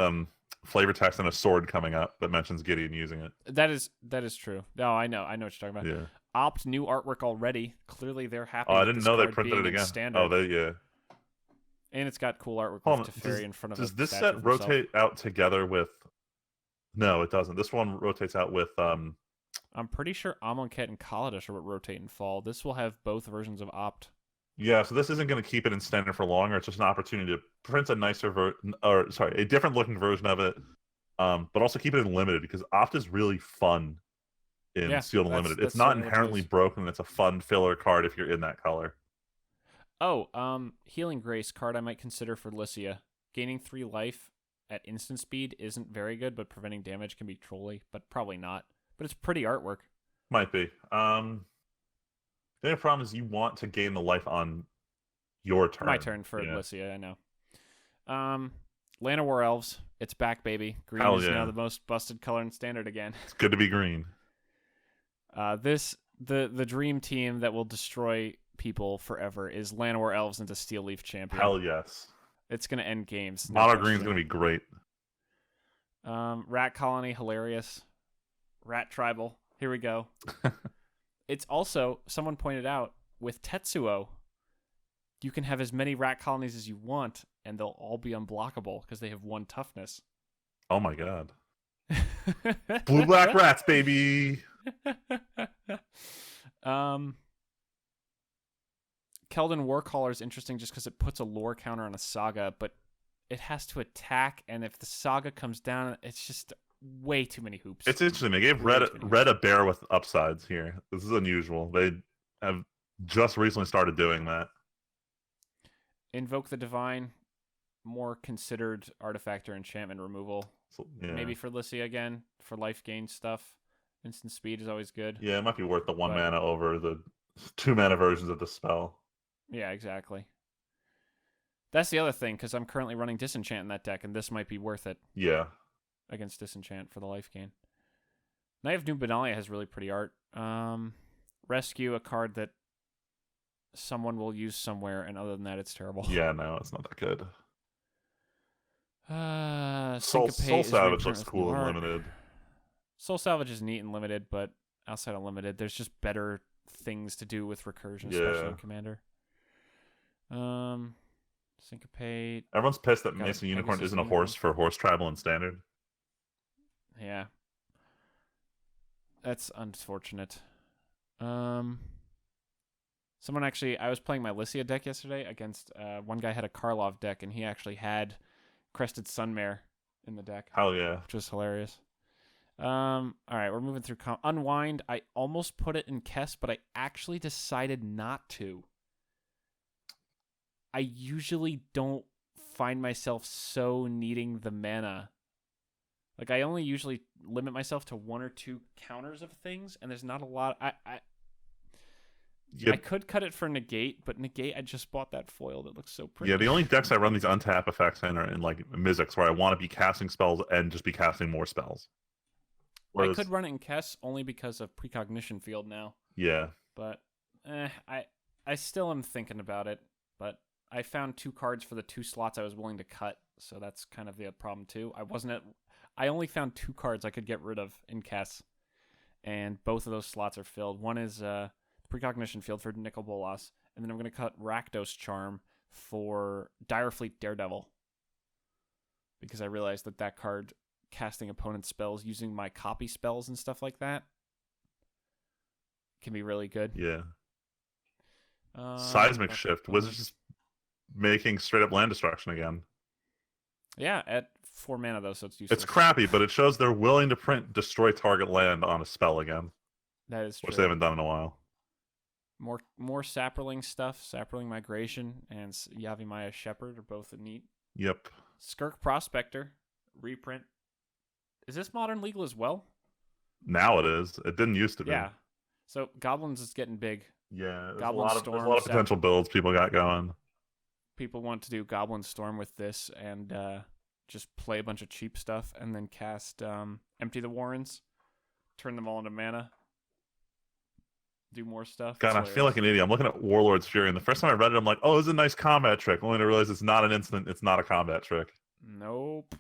flavor text and a sword coming up that mentions Gideon using it. That is true. No, I know what you're talking about. Yeah. Opt new artwork already. Clearly they're happy. Oh, I with didn't this know they card printed being it in again. Standard. Yeah. And it's got cool artwork Hold with on, Teferi in front of it. Does this set rotate out together with... No, it doesn't. This one rotates out with... I'm pretty sure Amonkhet and Kaladesh are what rotate and fall. This will have both versions of Opt. Yeah, so this isn't going to keep it in Standard for longer. It's just an opportunity to print a nicer a different looking version of it, but also keep it in Limited because Opt is really fun in Sealed and Limited. It's not inherently broken. It's a fun filler card if you're in that color. Oh, Healing Grace card I might consider for Lycia. Gaining 3 life at instant speed isn't very good, but preventing damage can be trolly, but probably not. But it's pretty artwork. Might be. The only problem is you want to gain the life on your turn. My turn for Lycia, I know. Land of War Elves, it's back, baby. Green is now the most busted color in Standard again. It's good to be green. The dream team that will destroy people forever is Land of War Elves into Steel Leaf Champion. Hell yes. It's going to end games. Mono green is going to be great. Rat Colony, hilarious. Rat Tribal, here we go. It's also, someone pointed out, with Tetsuo, you can have as many rat colonies as you want, and they'll all be unblockable because they have 1 toughness. Oh my god. Blue-black rats, baby! Keldon Warcaller is interesting just because it puts a lore counter on a saga, but it has to attack, and if the saga comes down, it's just way too many hoops. It's interesting. They gave Red a bear with upsides here. This is unusual. They have just recently started doing that. Invoke the Divine, more considered artifact or enchantment removal. So, yeah. Maybe for Lissia again, for life gain stuff. Instant speed is always good. Yeah, it might be worth the 1 mana over the 2 mana versions of the spell. Yeah, exactly. That's the other thing, because I'm currently running Disenchant in that deck, and this might be worth it. Yeah. Against Disenchant for the life gain. Knight of Dominaria has really pretty art. Rescue, a card that someone will use somewhere, and other than that, it's terrible. Yeah, no, it's not that good. Soul Salvage looks cool in limited. Soul Salvage is neat and limited, but outside of limited, there's just better things to do with recursion, especially in Commander. Syncopate. Everyone's pissed that Mason Unicorn isn't a horse for Horse Tribal and Standard. Yeah. That's unfortunate. Someone actually, I was playing my Lissia deck yesterday against, one guy had a Karlov deck, and he actually had Crested Sunmare in the deck. Hell yeah. Which was hilarious. All right, we're moving through Unwind. I almost put it in Kess, but I actually decided not to. I usually don't find myself so needing the mana. Like, I only usually limit myself to 1 or 2 counters of things, and there's not a lot. I could cut it for Negate, but Negate, I just bought that foil that looks so pretty. Yeah, the only decks I run these untap effects in are in, like, Mizzix, where I want to be casting spells and just be casting more spells. Whereas, I could run it in Kess only because of Precognition Field now. Yeah. But, I still am thinking about it, but I found 2 cards for the 2 slots I was willing to cut, so that's kind of the problem too. I only found 2 cards I could get rid of in Kess, and both of those slots are filled. One is Precognition Field for Nicol Bolas, and then I'm going to cut Rakdos Charm for Direfleet Daredevil, because I realized that card, casting opponent spells using my copy spells and stuff like that, can be really good. Yeah. Seismic Shift. Wizards just making straight up land destruction again. Yeah, at 4 mana though, so it's useless. It's crappy, but it shows they're willing to print destroy target land on a spell again. That is true. Which they haven't done in a while. More Saproling stuff, Saproling Migration, and Yavimaya Shepherd are both neat. Yep. Skirk Prospector, reprint. Is this Modern Legal as well? Now it is. It didn't used to be. Yeah. So Goblins is getting big. Yeah, there's Goblin there's a lot of potential builds people got going. People want to do Goblin Storm with this and just play a bunch of cheap stuff and then cast Empty the Warrens, turn them all into mana, do more stuff. God, I feel like an idiot. I'm looking at Warlord's Fury, and the first time I read it, I'm like, oh, it's a nice combat trick, only to realize it's not an instant, it's not a combat trick. Nope.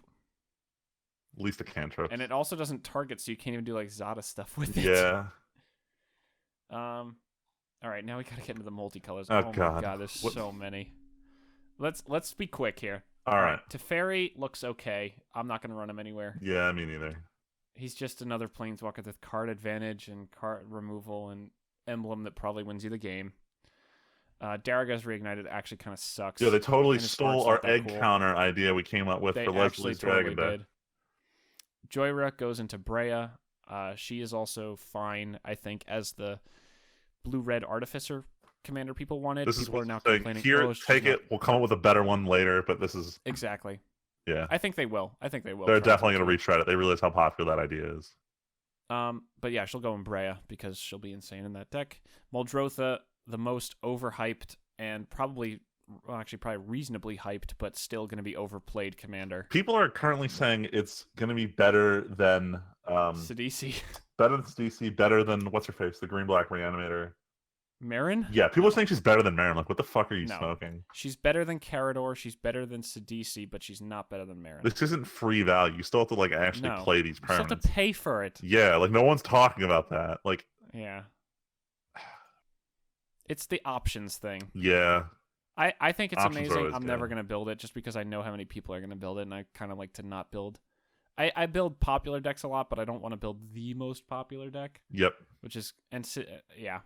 At least a cantrip. And it also doesn't target, so you can't even do like Zada stuff with it. Yeah. All right, now we gotta get into the multicolors. Oh my god, there's so many. Let's be quick here. All right. Teferi looks okay. I'm not gonna run him anywhere. Yeah, me neither. He's just another planeswalker with card advantage and card removal and emblem that probably wins you the game. Daraga's Reignited actually kind of sucks. Yeah, they totally stole our egg counter idea we came up with for Leslie's Dragon Deck. Joyra goes into Brea. She is also fine, I think, as the blue-red Artificer commander people wanted. This people is are now saying, complaining. Here, take it. We'll come up with a better one later, but this is... Exactly. Yeah. I think they will. They're definitely going to retread it. They realize how popular that idea is. But yeah, she'll go in Brea because she'll be insane in that deck. Muldrotha, the most overhyped and probably reasonably hyped, but still going to be overplayed commander. People are currently saying it's going to be better than Sidisi. Better than Sidisi, better than what's her face, the green black reanimator. Marin? Yeah, people No. are saying she's better than Marin. Like, what the fuck are you No. smoking? She's better than Carador. She's better than Sidisi, but she's not better than Marin. This isn't free value. You still have to like actually No. play these You still have permanents. to pay for it. Yeah, like no one's talking about that. Like, Yeah. It's the options thing. yeah, I think it's Options are amazing. always I'm good. never going to build it just because I know how many people are going to build it, and I kind of like to not build. I build popular decks a lot, but I don't want to build the most popular deck, yep. which is... yeah.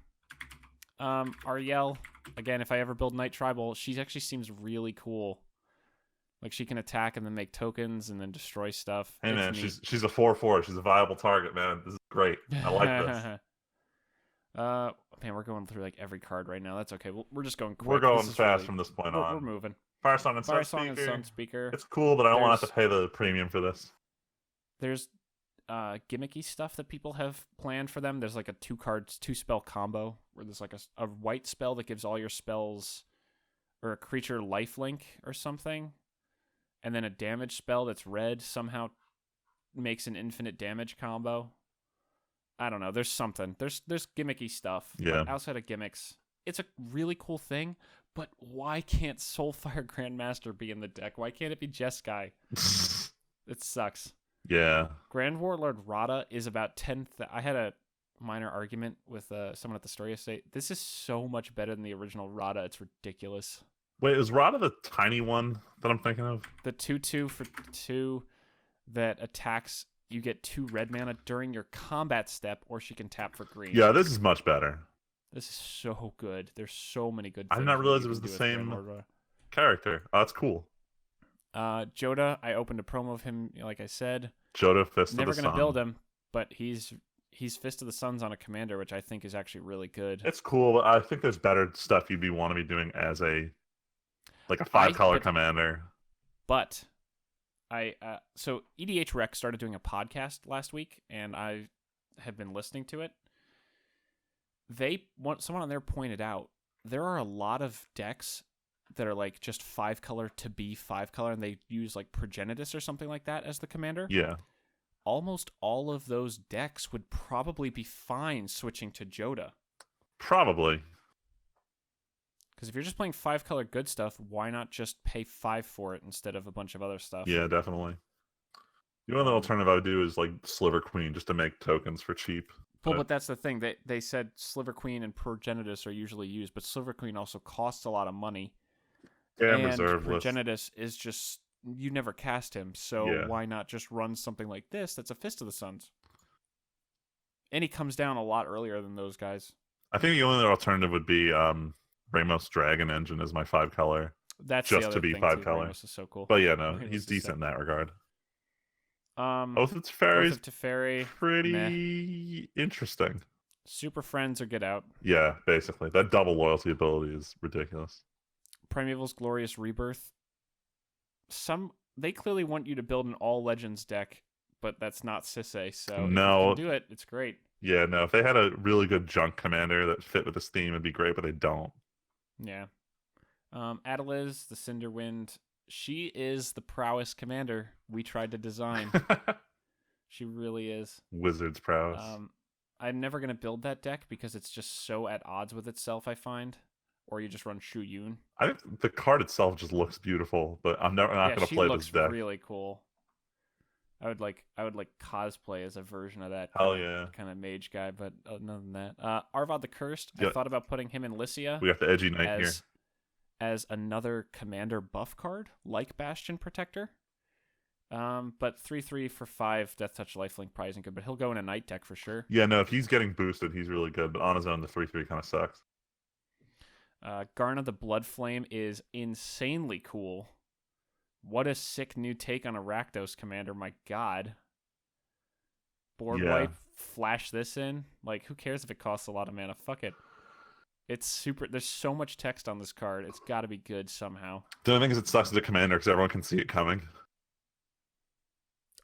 Ariel, again, if I ever build Night Tribal, she actually seems really cool. Like, she can attack and then make tokens and then destroy stuff. Hey It's man, neat. she's a 4/4. She's a viable target, man. This is great. I like this. Man, we're going through like every card right now. That's okay. We're just going quick. We're going This is fast really- from this point we're on. moving. Fire Song and Fire Sun Song and Speaker. Sun Speaker. It's cool, but I don't want to have There's- to pay the premium for this. There's gimmicky stuff that people have planned for them. There's like a 2-spell combo where there's like a white spell that gives all your spells or a creature lifelink or something, and then a damage spell that's red somehow makes an infinite damage combo. I don't know. There's something. There's gimmicky stuff. Yeah. But outside of gimmicks, it's a really cool thing. But why can't Soulfire Grandmaster be in the deck? Why can't it be Jeskai? It sucks. Yeah. Grand Warlord Rada is about 10. I had a minor argument with someone at the Story Estate. This is so much better than the original Rada. It's ridiculous. Wait, is Rada the tiny one that I'm thinking of? The 2/2 for 2 that attacks. You get 2 red mana during your combat step, or she can tap for green. Yeah, this is much better. This is so good. There's so many good I things. did not that realize you it was can the do with Grand same Lord Rada. character. Oh, that's cool. Joda, I opened a promo of him, like I said. Joda Fist Never of the gonna Sun. build him, but he's Fist of the Suns on a commander, which I think is actually really good. It's cool, but I think there's better stuff you'd want to be doing as a 5-color commander. But so EDH Rec started doing a podcast last week, and I have been listening to it. Someone on there pointed out there are a lot of decks that are like just 5-color to be 5-color, and they use like Progenitus or something like that as the commander. Yeah. Almost all of those decks would probably be fine switching to Joda. Probably. Because if you're just playing 5-color good stuff, why not just pay 5 for it instead of a bunch of other stuff? Yeah, definitely. The only alternative I would do is like Sliver Queen just to make tokens for cheap. Well, but that's the thing. They said Sliver Queen and Progenitus are usually used, but Sliver Queen also costs a lot of money. And reserve list. Progenitus is just, you never cast him, so Yeah. why not just run something like this that's a Fist of the Suns? And he comes down a lot earlier than those guys. I think the only alternative would be Ramos Dragon Engine as my 5-color. That's Just the other to be thing, 5-color. Ramos is so cool. But yeah, no, Ramos he's is decent in that regard. Oath Oath of Teferi's of Teferi, pretty interesting. Super Friends or Get Out. Yeah, basically. That double loyalty ability is ridiculous. Primeval's Glorious Rebirth. They clearly want you to build an all legends deck, but that's not Sisay, so No. if you can do it, it's great. Yeah, no, if they had a really good junk commander that fit with this theme, it'd be great, but they don't. Yeah. Adeliz, the Cinderwind. She is the prowess commander we tried to design. She really is. Wizard's prowess. I'm never going to build that deck because it's just so at odds with itself, I find. Or you just run Shu Yun. I think the card itself just looks beautiful, but I'm not going to play this deck. She looks really cool. I would like cosplay as a version of that Hell yeah. kind of mage guy, but other than that, Arvad the Cursed. Yeah. I thought about putting him in Lycia. We got the edgy knight here. As another commander buff card, like Bastion Protector. But 3/3 for 5 Death Touch Lifelink probably isn't good, but he'll go in a Knight deck for sure. Yeah, no, if he's getting boosted, he's really good, but on his own, the 3/3 kind of sucks. Garna the Blood Flame is insanely cool. What a sick new take on a Rakdos commander, my god. Board wipe, flash this in. Like, who cares if it costs a lot of mana? Fuck it. It's super. There's so much text on this card. It's got to be good somehow. The only thing is it sucks as a commander because everyone can see it coming.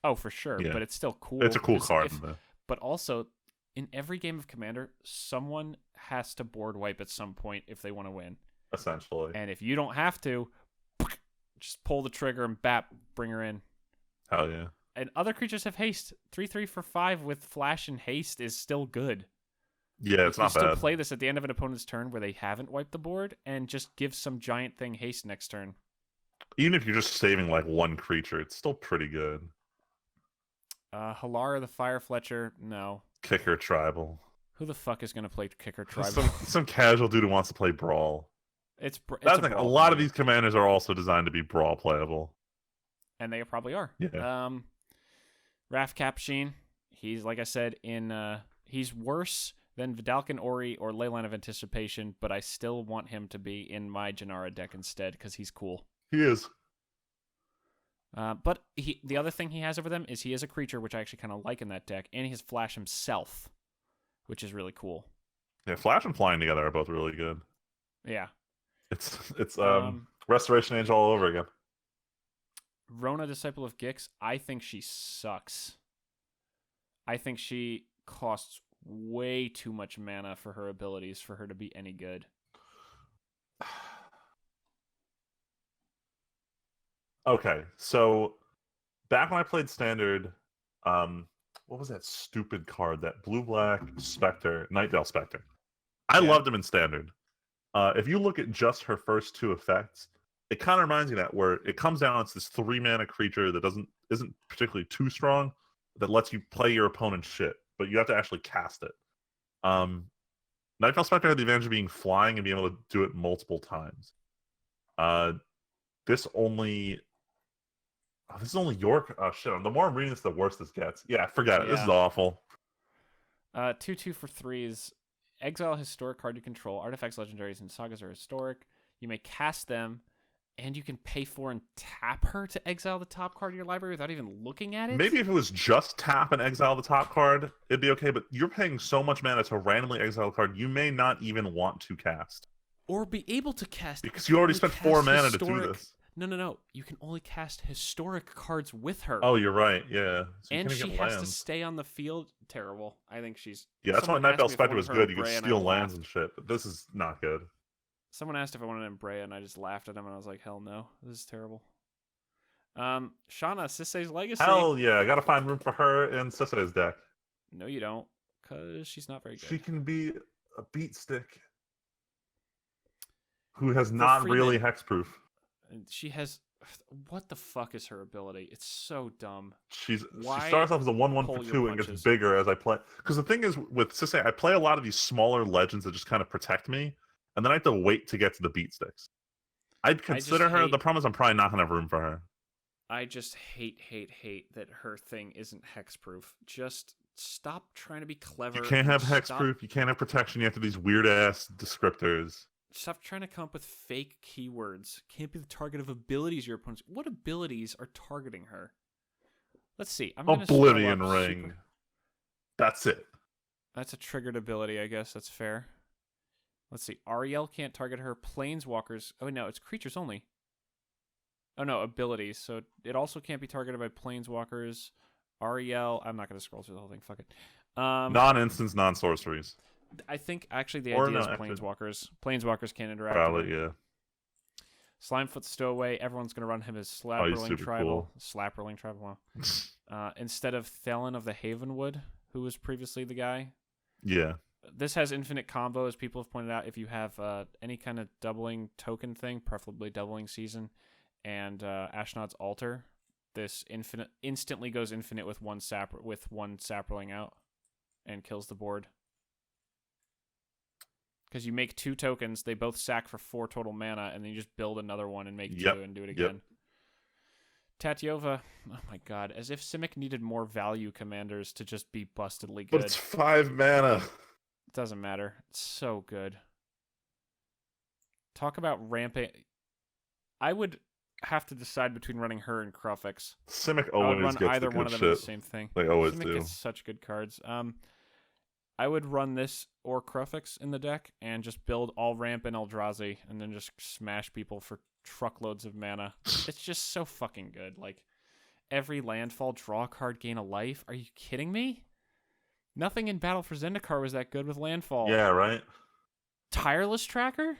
Oh, for sure. Yeah. But it's still cool. It's a cool card. But also, in every game of Commander, someone has to board wipe at some point if they want to win. Essentially. And if you don't have to, just pull the trigger and bap, bring her in. Hell yeah. And other creatures have haste. 3/3 for 5 with flash and haste is still good. Yeah, You it's can not still bad. play this at the end of an opponent's turn where they haven't wiped the board and just give some giant thing haste next turn. Even if you're just saving like one creature, it's still pretty good. Halara the Fire Fletcher, no. Kicker tribal. Who the fuck is going to play Kicker Tribal? Some casual dude who wants to play Brawl. It's That's a like a brawl lot of commander. these commanders are also designed to be Brawl playable. And they probably are. Yeah. Raf Capsheen, he's, like I said, he's worse than Vidalcan Ori or Leyline of Anticipation, but I still want him to be in my Janara deck instead because he's cool. He is. But the other thing he has over them is he is a creature, which I actually kind of like in that deck, and he has Flash himself, which is really cool. Yeah, Flash and Flying together are both really good. Yeah. It's Restoration Age all over again. Rona, Disciple of Gix, I think she sucks. I think she costs way too much mana for her abilities for her to be any good. Okay, so back when I played Standard, what was that stupid card? That blue-black Spectre, Nightveil Spectre. I loved him in Standard. If you look at just her first two effects, it kind of reminds me of that, where it comes down, it's this 3-mana creature that isn't particularly too strong, that lets you play your opponent's shit, but you have to actually cast it. Nightveil Spectre had the advantage of being flying and being able to do it multiple times. This is only York. Oh shit! The more I'm reading this, the worse this gets. Yeah, forget it. This is awful. 2/2 for 3s. Exile a historic card you control. Artifacts, legendaries, and sagas are historic. You may cast them, and you can pay for and tap her to exile the top card of your library without even looking at it. Maybe if it was just tap and exile the top card, it'd be okay. But you're paying so much mana to randomly exile a card you may not even want to cast, or be able to cast, because you already spent 4 mana to do this. No. You can only cast historic cards with her. Oh, you're right. Yeah. So and she has to stay on the field. Terrible. I think she's... Yeah, that's why Nightveil Spectre was good. You could steal lands and shit. But this is not good. Someone asked if I wanted an Embrea, and I just laughed at him, and I was like, hell no. This is terrible. Shauna, Sisei's Legacy. Hell yeah. I gotta find room for her in Sisei's deck. No, you don't. Because she's not very good. She can be a beat stick who has not really hexproof. She has... What the fuck is her ability? It's so dumb. She starts off as a 1/1 for 2 and gets bigger as I play. Because the thing is, with Sisei, I play a lot of these smaller legends that just kind of protect me, and then I have to wait to get to the beat sticks. I'd consider her. The problem is I'm probably not going to have room for her. I just hate that her thing isn't hexproof. Just stop trying to be clever. You can't have hexproof. You can't have protection. You have to have these weird-ass descriptors. Stop trying to come up with fake keywords. Can't be the target of abilities your opponents. What abilities are targeting her? Let's see. Oblivion Ring. That's it. That's a triggered ability, I guess. That's fair. Let's see. Ariel can't target her. Planeswalkers. Oh, no. It's creatures only. Oh, no. Abilities. So it also can't be targeted by Planeswalkers. Ariel. I'm not going to scroll through the whole thing. Fuck it. Non-instants, non-sorceries. I think actually the idea is Planeswalkers. Planeswalkers can't interact. Probably, yeah. Slimefoot Stowaway. Everyone's going to run him as Slapperling Tribal. Cool. Slapperling Tribal, wow. Instead of Thelen of the Havenwood, who was previously the guy. Yeah. This has infinite combo, as people have pointed out. If you have any kind of doubling token thing, preferably doubling season, and Ashnod's Altar, this instantly goes infinite with one Sapperling out and kills the board. Because you make 2 tokens, they both sack for 4 total mana, and then you just build another one and make 2 and do it again. Tatyova, oh my god, as if Simic needed more value commanders to just be bustedly good. But it's 5 mana. It doesn't matter. It's so good. Talk about ramping. I would have to decide between running her and Crufix. Simic always gets either the good one of them shit. the same thing. They always Simic do. gets such good cards. I would run this or Crufix in the deck and just build all ramp and Eldrazi and then just smash people for truckloads of mana. It's just so fucking good. Like, every landfall, draw a card, gain a life. Are you kidding me? Nothing in Battle for Zendikar was that good with landfall. Yeah, right? Tireless Tracker?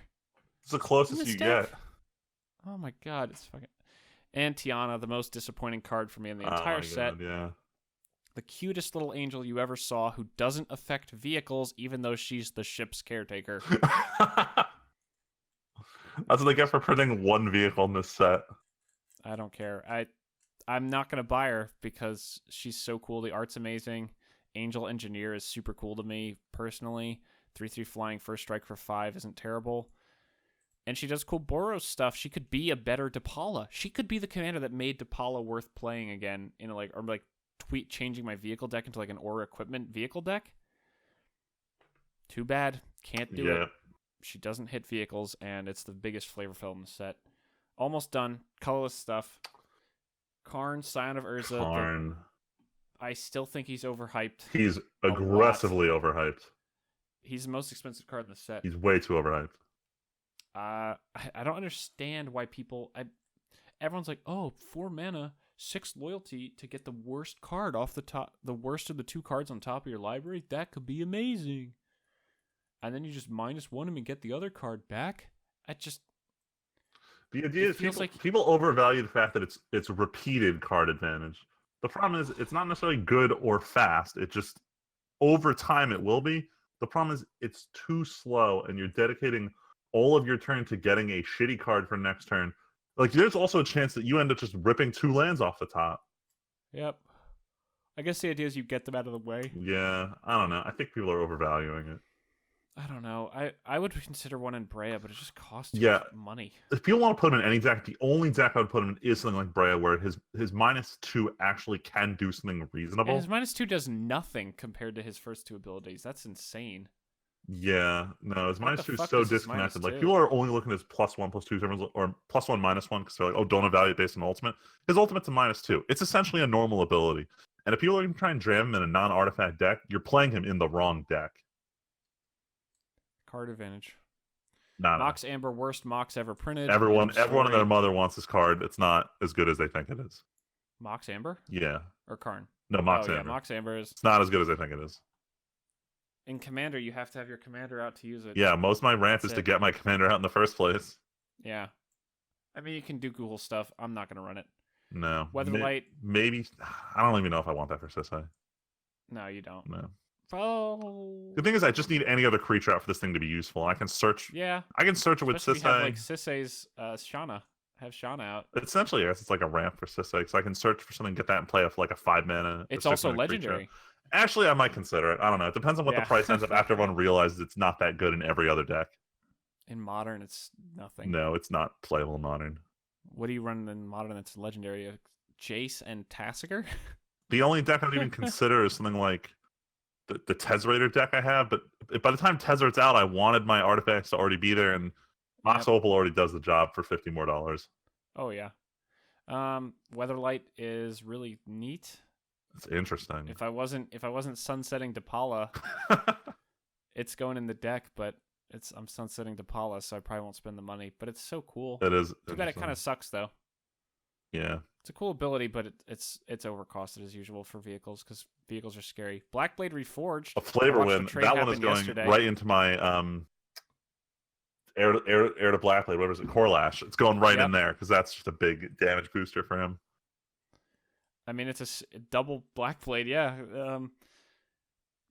It's the closest you get. Oh my god, it's fucking... And Tiana, the most disappointing card for me in the entire set. God, yeah. The cutest little angel you ever saw who doesn't affect vehicles even though she's the ship's caretaker. That's what they get for printing one vehicle in this set. I don't care. I'm not going to buy her because she's so cool. The art's amazing. Angel Engineer is super cool to me personally. 3/3 flying, first strike for 5 isn't terrible. And she does cool Boros stuff. She could be a better Depala. She could be the commander that made Depala worth playing again in changing my vehicle deck into like an Aura equipment vehicle deck. Too bad. Can't do it. She doesn't hit vehicles, and it's the biggest flavor fill in the set. Almost done. Colorless stuff. Karn, Scion of Urza. Karn. I still think he's overhyped. He's aggressively overhyped. He's the most expensive card in the set. He's way too overhyped. I don't understand why people... everyone's like, oh, 4 mana, 6 loyalty to get the worst card off the top, the worst of the 2 cards on top of your library? That could be amazing. And then you just -1 him and get the other card back? The idea is people overvalue the fact that it's repeated card advantage. The problem is it's not necessarily good or fast. It just, over time it will be. The problem is it's too slow, and you're dedicating all of your turn to getting a shitty card for next turn. Like, there's also a chance that you end up just ripping 2 lands off the top. Yep. I guess the idea is you get them out of the way. Yeah, I don't know. I think people are overvaluing it. I don't know. I would consider one in Brea, but it just costs too much money. If people want to put him in any deck, the only deck I would put him in is something like Brea, where his -2 actually can do something reasonable. And his -2 does nothing compared to his first 2 abilities. That's insane. Yeah, no, his -2 is so disconnected. Like, people are only looking at his +1/+2, or +1 -1 because they're like, oh, don't evaluate based on ultimate. His ultimate's a -2. It's essentially a normal ability. And if people are going to try and jam him in a non-artifact deck, you're playing him in the wrong deck. Card advantage. Nah, Mox Amber, worst Mox ever printed. Everyone and their mother wants this card. It's not as good as they think it is. Mox Amber? Yeah. Or Karn? No, Mox Amber. Yeah, Mox Amber is... It's not as good as I think it is. In Commander, you have to have your Commander out to use it. Yeah, most of my rant is to get my Commander out in the first place. Yeah. I mean, you can do Google stuff. I'm not going to run it. No. Weatherlight. Maybe. I don't even know if I want that for Sisai. No, you don't. No. Oh. The thing is, I just need any other creature out for this thing to be useful. I can search. Yeah. I can search it with Sisai. If you have, like, Sisai's Shauna. Have Shauna out. Essentially, yes, it's like a ramp for Sisai, because I can search for something, get that, and play a 5-mana. It's also legendary. Creature. Actually, I might consider it. I don't know. It depends on what the price ends up after everyone realizes it's not that good in every other deck. In Modern, it's nothing. No, it's not playable in Modern. What do you run in Modern that's legendary? Jace and Tassiger? The only deck I would even consider is something like the Tezzerator deck I have, but by the time Tezzeret's out, I wanted my artifacts to already be there, and Mox Opal already does the job for $50 more. Oh, yeah. Weatherlight is really neat. It's interesting. If I wasn't sunsetting Depala, it's going in the deck, but I'm sunsetting Depala, so I probably won't spend the money. But it's so cool. It is. Too bad it kind of sucks, though. Yeah. It's a cool ability, but it's overcosted as usual for vehicles, because vehicles are scary. Blackblade Reforged. A flavor win. That one is going right into my Heir to Blackblade. Whatever is it? Corlash. It's going right in there, because that's just a big damage booster for him. I mean, it's a double Blackblade, yeah.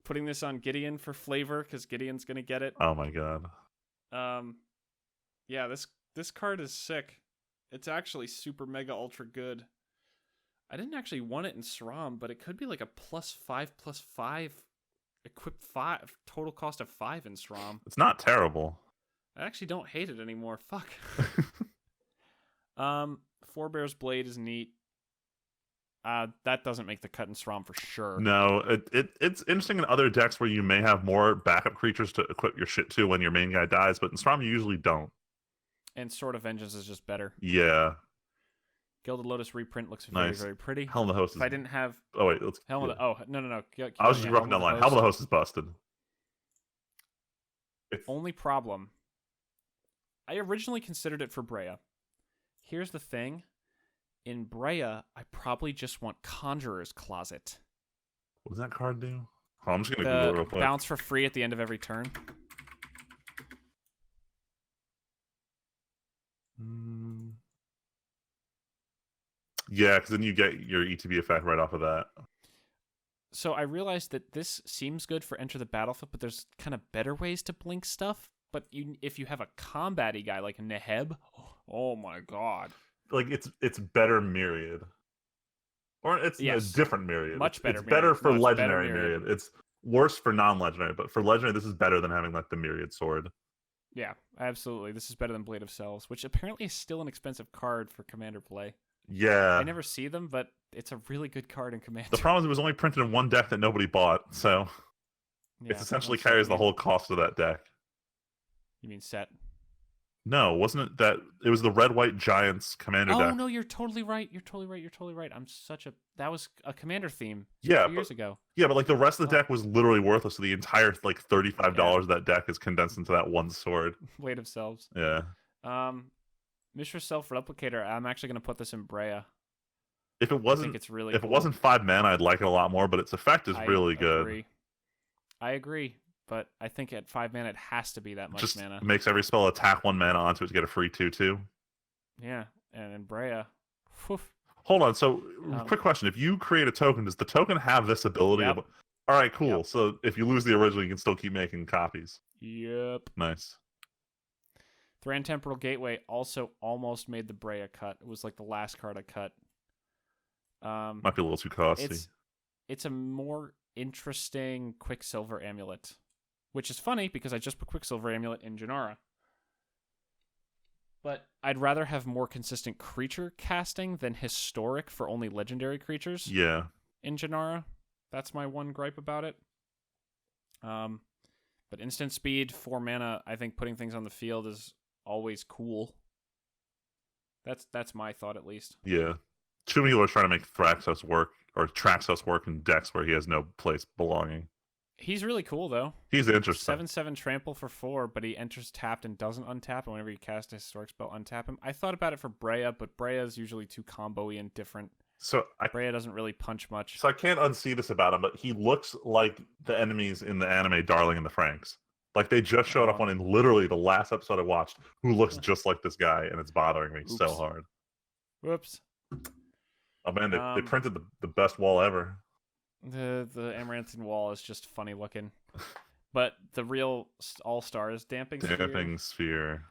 Putting this on Gideon for flavor, because Gideon's gonna get it. Oh my god. Yeah, this card is sick. It's actually super mega ultra good. I didn't actually want it in SRAM, but it could be like a +5/+5 equip 5 total cost of 5 in SRAM. It's not terrible. I actually don't hate it anymore. Fuck. Forebear's Blade is neat. That doesn't make the cut in SRAM for sure. No, it's interesting in other decks where you may have more backup creatures to equip your shit to when your main guy dies, but in SRAM you usually don't. And Sword of Vengeance is just better. Yeah. Gilded Lotus reprint looks very, very pretty. Helm of the Host if I didn't have... Oh, wait. Helm of the... Oh, no. I was just roughing down the line. Helm of the Host is busted. Only problem. I originally considered it for Brea. Here's the thing. In Brea, I probably just want Conjurer's Closet. What does that card do? Oh, I'm just going to Google it real quick. Bounce for free at the end of every turn. Yeah, because then you get your ETB effect right off of that. So I realized that this seems good for Enter the Battlefield, but there's kind of better ways to blink stuff. But if you have a combat-y guy like Neheb, oh my god. Like it's better Myriad. Or it's a Yes. different Myriad. Much better It's better Myriad. for No, it's better legendary Myriad. Myriad. It's worse for non-legendary, but for legendary, this is better than having like the Myriad sword. Yeah, absolutely. This is better than Blade of Cells, which apparently is still an expensive card for Commander play. Yeah. I never see them, but it's a really good card in Commander. The problem is it was only printed in one deck that nobody bought, so it essentially carries the whole cost of that deck. You mean set? No, wasn't it that it was the Red-White Giants Commander deck? Oh no, you're totally right. You're totally right. You're totally right. That was a Commander theme. Yeah, 2 years ago. Yeah, but like the rest of the deck was literally worthless. So the entire like $35 of that deck is condensed into that one sword. Blade of Selves. Yeah. Mishra Self-Replicator. I'm actually going to put this in Brea. If it wasn't, I think it's really if cool. it wasn't 5 mana, I'd like it a lot more. But its effect is really good. I agree, but I think at 5 mana it has to be that much Just mana. makes every spell attack 1 mana onto it to get a free 2/2. Yeah, and in Brea. Whew. Hold on. So, quick question: if you create a token, does the token have this ability? Yep. All right, cool. Yep. So if you lose the original, you can still keep making copies. Yep. Nice. Thran Temporal Gateway also almost made the Brea cut. It was like the last card I cut. Might be a little too costly. It's a more interesting Quicksilver Amulet, which is funny because I just put Quicksilver Amulet in Janara. But I'd rather have more consistent creature casting than historic for only legendary creatures. Yeah. In Janara. That's my one gripe about it. But instant speed, 4 mana, I think putting things on the field is always cool. That's my thought, at least. Yeah. Too many people are trying to make Thraxos work, or Traxos work in decks where he has no place belonging. He's really cool, though. He's interesting. 7/7 trample for 4, but he enters tapped and doesn't untap, and whenever you cast a historic spell, untap him. I thought about it for Brea, but Brea is usually too combo-y and different. So Brea doesn't really punch much. So I can't unsee this about him, but he looks like the enemies in the anime Darling in the Franxx. Like they just showed up on in literally the last episode I watched, who looks just like this guy, and it's bothering me so hard. Whoops. Oh man, they printed the best wall ever. The Amaranthian wall is just funny looking. But the real all-star is Damping Sphere. Damping Sphere.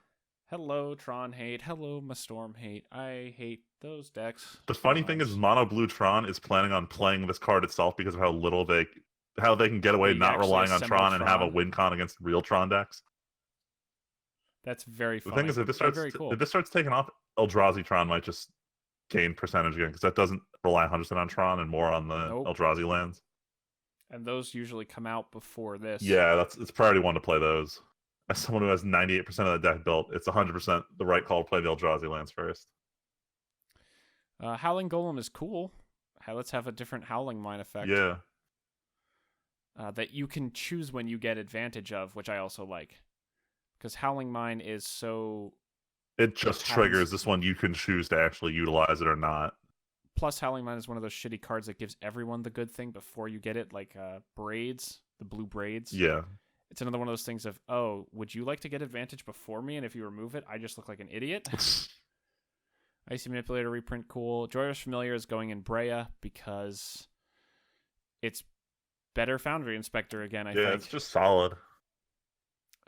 Hello, Tron hate. Hello, my Storm hate. I hate those decks. The funny thing is Mono Blue Tron is planning on playing this card itself because of how they can get away not relying on Tron and have a win con against real Tron decks. That's very funny. The thing is, if this starts taking off, Eldrazi Tron might just gain percentage again because that doesn't rely 100% on Tron and more on the Eldrazi lands. And those usually come out before this. Yeah, it's priority 1 to play those. As someone who has 98% of the deck built, it's 100% the right call to play the Eldrazi lands first. Howling Golem is cool. Let's have a different Howling Mine effect. Yeah. That you can choose when you get advantage of, which I also like. Because Howling Mine is so... It just triggers this one. You can choose to actually utilize it or not. Plus, Howling Mine is one of those shitty cards that gives everyone the good thing before you get it, like Braids, the blue Braids. Yeah. It's another one of those things of, oh, would you like to get advantage before me? And if you remove it, I just look like an idiot. Icy Manipulator reprint, cool. Joyous Familiar is going in Brea because it's better Foundry Inspector again, I think. Yeah, it's just solid.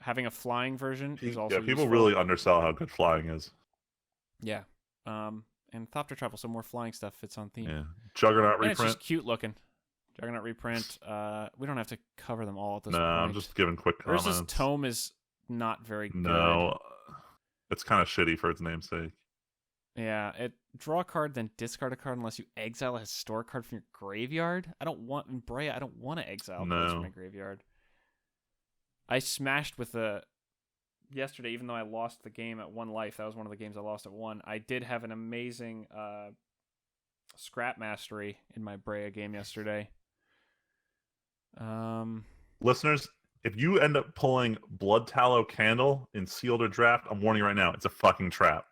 Having a flying version is also people useful. really undersell how good flying is. Yeah. And Thopter Travel, so more flying stuff fits on theme. Yeah. Juggernaut reprint. And it's just cute looking. Juggernaut reprint. We don't have to cover them all at this point. No, I'm just giving quick comments. Versus Tome is not very good. No. It's kind of shitty for its namesake. Yeah, draw a card, then discard a card unless you exile a historic card from your graveyard. I don't want to exile cards from my graveyard. I smashed with yesterday, even though I lost the game at 1 life. That was one of the games I lost at 1. I did have an amazing scrap mastery in my Brea game yesterday. Listeners, if you end up pulling Blood Tallow Candle in Sealed or Draft, I'm warning you right now, it's a fucking trap.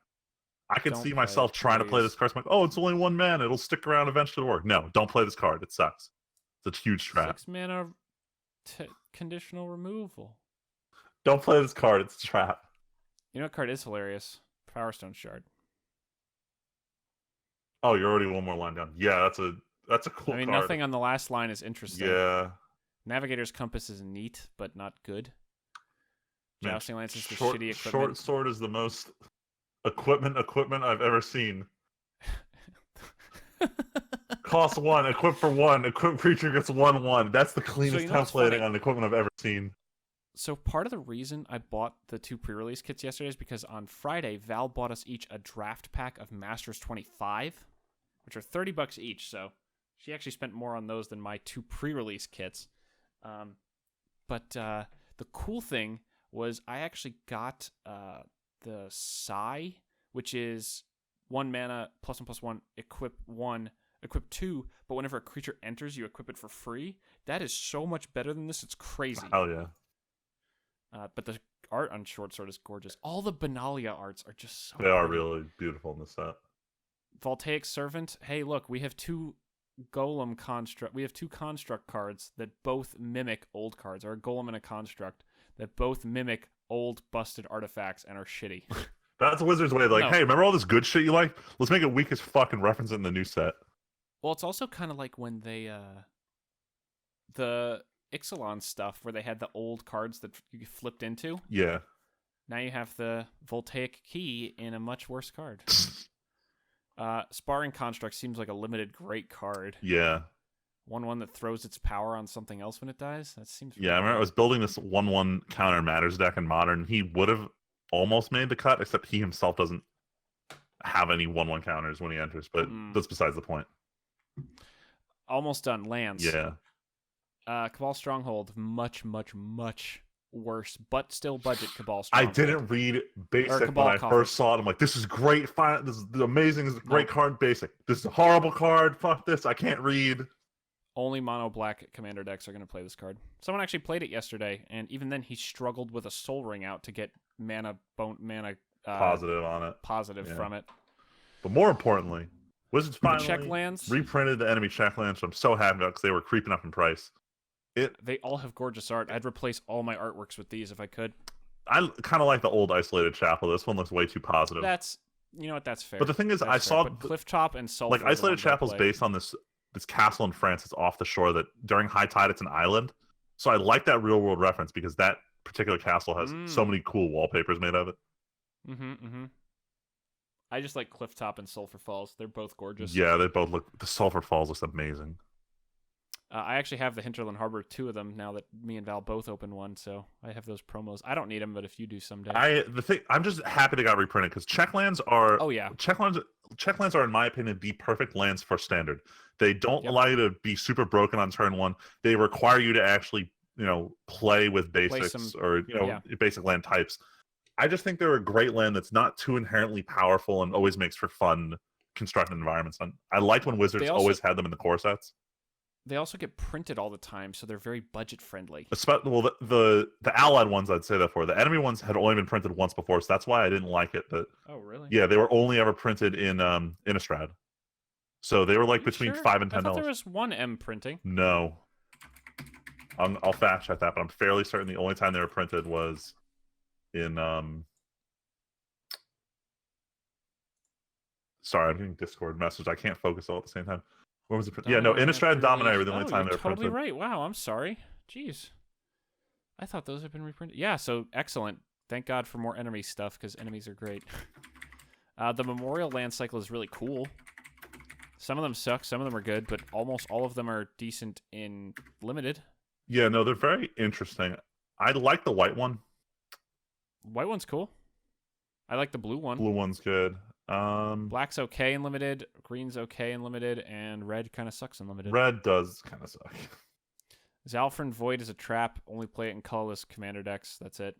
I can see myself trying to play this card. I'm like, oh, it's only 1 mana. It'll stick around eventually to work. No, don't play this card. It sucks. It's a huge trap. 6 mana conditional removal. Don't play this card. It's a trap. You know what card is hilarious? Power Stone Shard. Oh, you're already 1 more line down. Yeah, that's a That's a cool I mean, card. nothing on the last line is interesting. Yeah. Navigator's Compass is neat, but not good. Man, Jousting Lance is the shitty equipment. Short Sword is the most equipment I've ever seen. Cost 1, equip for 1, equip creature gets 1/1. That's the cleanest templating on equipment I've ever seen. So part of the reason I bought the 2 pre-release kits yesterday is because on Friday, Val bought us each a draft pack of Masters 25, which are $30 each. So she actually spent more on those than my 2 pre-release kits. But the cool thing was I actually got the Sai, which is 1 mana, +1/+1, equip 2, but whenever a creature enters, you equip it for free. That is so much better than this. It's crazy. Hell yeah. But the art on Short Sword is gorgeous. All the Benalia arts are just so They are pretty. really beautiful in this set. Voltaic Servant. Hey, look, we have 2 Golem Construct. We have 2 Construct cards that both mimic old cards, or a Golem and a Construct that both mimic old busted artifacts and are shitty. That's Wizards' way. Like, hey, remember all this good shit you like? Let's make it weak as fuck and reference it in the new set. Well, it's also kind of like when they the Ixalan stuff where they had the old cards that you flipped into. Yeah. Now you have the Voltaic Key in a much worse card. Sparring Construct seems like a limited great card. Yeah. 1/1 that throws its power on something else when it dies? That seems I remember I was building this 1/1 counter Matters deck in Modern. He would have almost made the cut, except he himself doesn't have any 1/1 counters when he enters, but that's besides the point. Almost done. Lands. Yeah. Cabal Stronghold, much, much, much worse, but still budget Cabal Stronghold. I didn't read Basic when I first saw it. I'm like, this is great. This is amazing. This is a great card. Basic. This is a horrible card. Fuck this. I can't read. Only mono black commander decks are going to play this card. Someone actually played it yesterday, and even then he struggled with a Soul Ring out to get mana positive on it. Positive from it. But more importantly, Wizards finally check lands reprinted the enemy check lands, so I'm so happy about because they were creeping up in price. They all have gorgeous art. I'd replace all my artworks with these if I could. I kind of like the old Isolated Chapel. This one looks way too positive. You know what? That's fair. But the thing is, I saw Clifftop and Sulfur. Like Isolated Chapel is based on this castle in France. It's off the shore that during high tide it's an island. So I like that real world reference because that particular castle has so many cool wallpapers made of it. I just like Clifftop and Sulfur Falls. They're both gorgeous. Yeah, they both look. The Sulfur Falls looks amazing. I actually have the Hinterland Harbor, 2 of them now that me and Val both opened one, so I have those promos. I don't need them, but if you do someday, I'm just happy they got reprinted because checklands are. Oh yeah, checklands are in my opinion the perfect lands for standard. They don't allow you to be super broken on turn 1. They require you to actually play with basics or basic land types. I just think they're a great land that's not too inherently powerful and always makes for fun constructed environments. And I liked when Wizards always had them in the core sets. They also get printed all the time, so they're very budget friendly. Well, the allied ones I'd say that for. The enemy ones had only been printed once before, so that's why I didn't like it. But oh really? Yeah, they were only ever printed in Innistrad. So they were like between $5 and $10. I thought there was 1 M printing. No. I'll fact check that, but I'm fairly certain the only time they were printed was in sorry, I'm getting Discord message. I can't focus all at the same time. When was it printed? Innistrad and Dominaria were the only time they were printed. Totally right. Wow, I'm sorry. Jeez. I thought those had been reprinted. Yeah, so excellent. Thank God for more enemy stuff, because enemies are great. The Memorial Land Cycle is really cool. Some of them suck, some of them are good, but almost all of them are decent in Limited. Yeah, no, they're very interesting. I like the white one. White one's cool. I like the blue one. Blue one's good. Black's okay in Limited, green's okay in Limited, and red kind of sucks in Limited. Red does kind of suck. Zalfrin Void is a trap. Only play it in colorless commander decks. That's it.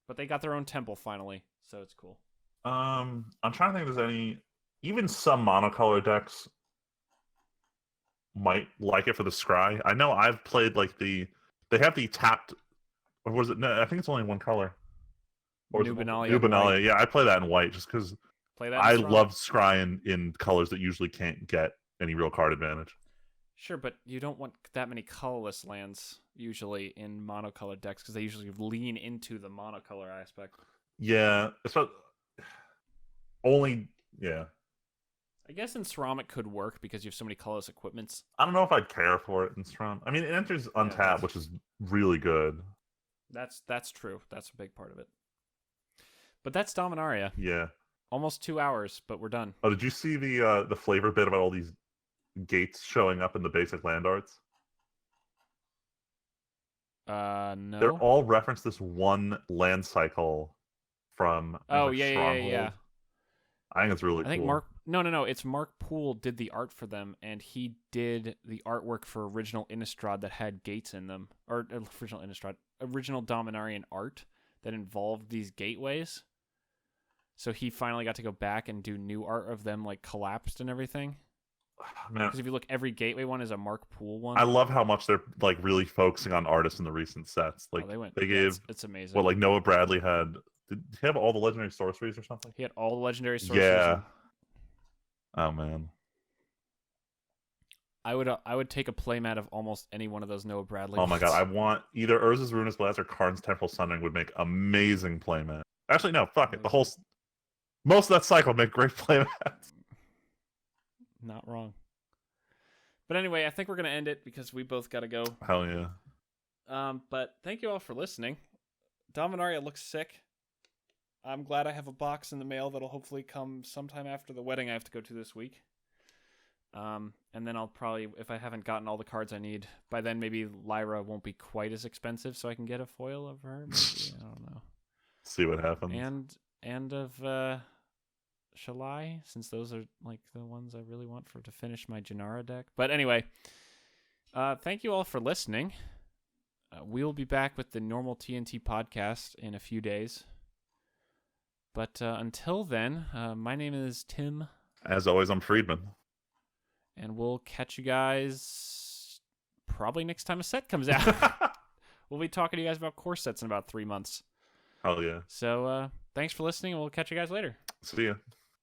But they got their own temple finally, so it's cool. I'm trying to think if there's any... Even some monocolor decks might like it for the Scry. I know I've played like they have the tapped... Or was it... No, I think it's only one color. New Benalia. New Benalia. Yeah, I play that in white just because I love Scry in colors that usually can't get any real card advantage. Sure, but you don't want that many colorless lands usually in monocolored decks because they usually lean into the monocolor aspect. Yeah, it's not only. Yeah, I guess in SRAM it could work because you have so many colorless equipments. I don't know if I'd care for it in Strum. I mean, it enters untapped, which is really good. That's true. That's a big part of it. But that's Dominaria. Yeah. Almost 2 hours, but we're done. Oh, did you see the flavor bit about all these gates showing up in the basic land arts? No. They're all reference this one land cycle from yeah. I think it's really cool. I think Mark. No. It's Mark Poole did the art for them, and he did the artwork for original Innistrad that had gates in them, or original Dominarian art that involved these gateways. So he finally got to go back and do new art of them, like collapsed and everything. Because if you look, every gateway one is a Mark Poole one. I love how much they're like really focusing on artists in the recent sets. Like they gave it's amazing. Well, like Noah Bradley had. Did he have all the legendary sorceries or something? He had all the legendary sorceries. Yeah. Oh man. I would take a playmat of almost any one of those Noah Bradley. Oh my god, I want either Urza's Ruinous Blast or Karn's Temporal Sundering would make amazing playmat. Actually, no, fuck it. Most of that cycle make great playmats. Not wrong. But anyway, I think we're gonna end it because we both gotta go. Hell yeah. But thank you all for listening. Dominaria looks sick. I'm glad I have a box in the mail that'll hopefully come sometime after the wedding I have to go to this week. And then I'll probably, if I haven't gotten all the cards I need, by then maybe Lyra won't be quite as expensive, so I can get a foil of her. Maybe. I don't know. See what happens. And of Shalai, since those are like the ones I really want to finish my Janara deck. But anyway, thank you all for listening. We'll be back with the normal TNT podcast in a few days. But until then, my name is Tim. As always, I'm Friedman. And we'll catch you guys probably next time a set comes out. We'll be talking to you guys about core sets in about 3 months. Hell yeah. So thanks for listening, and we'll catch you guys later. See ya.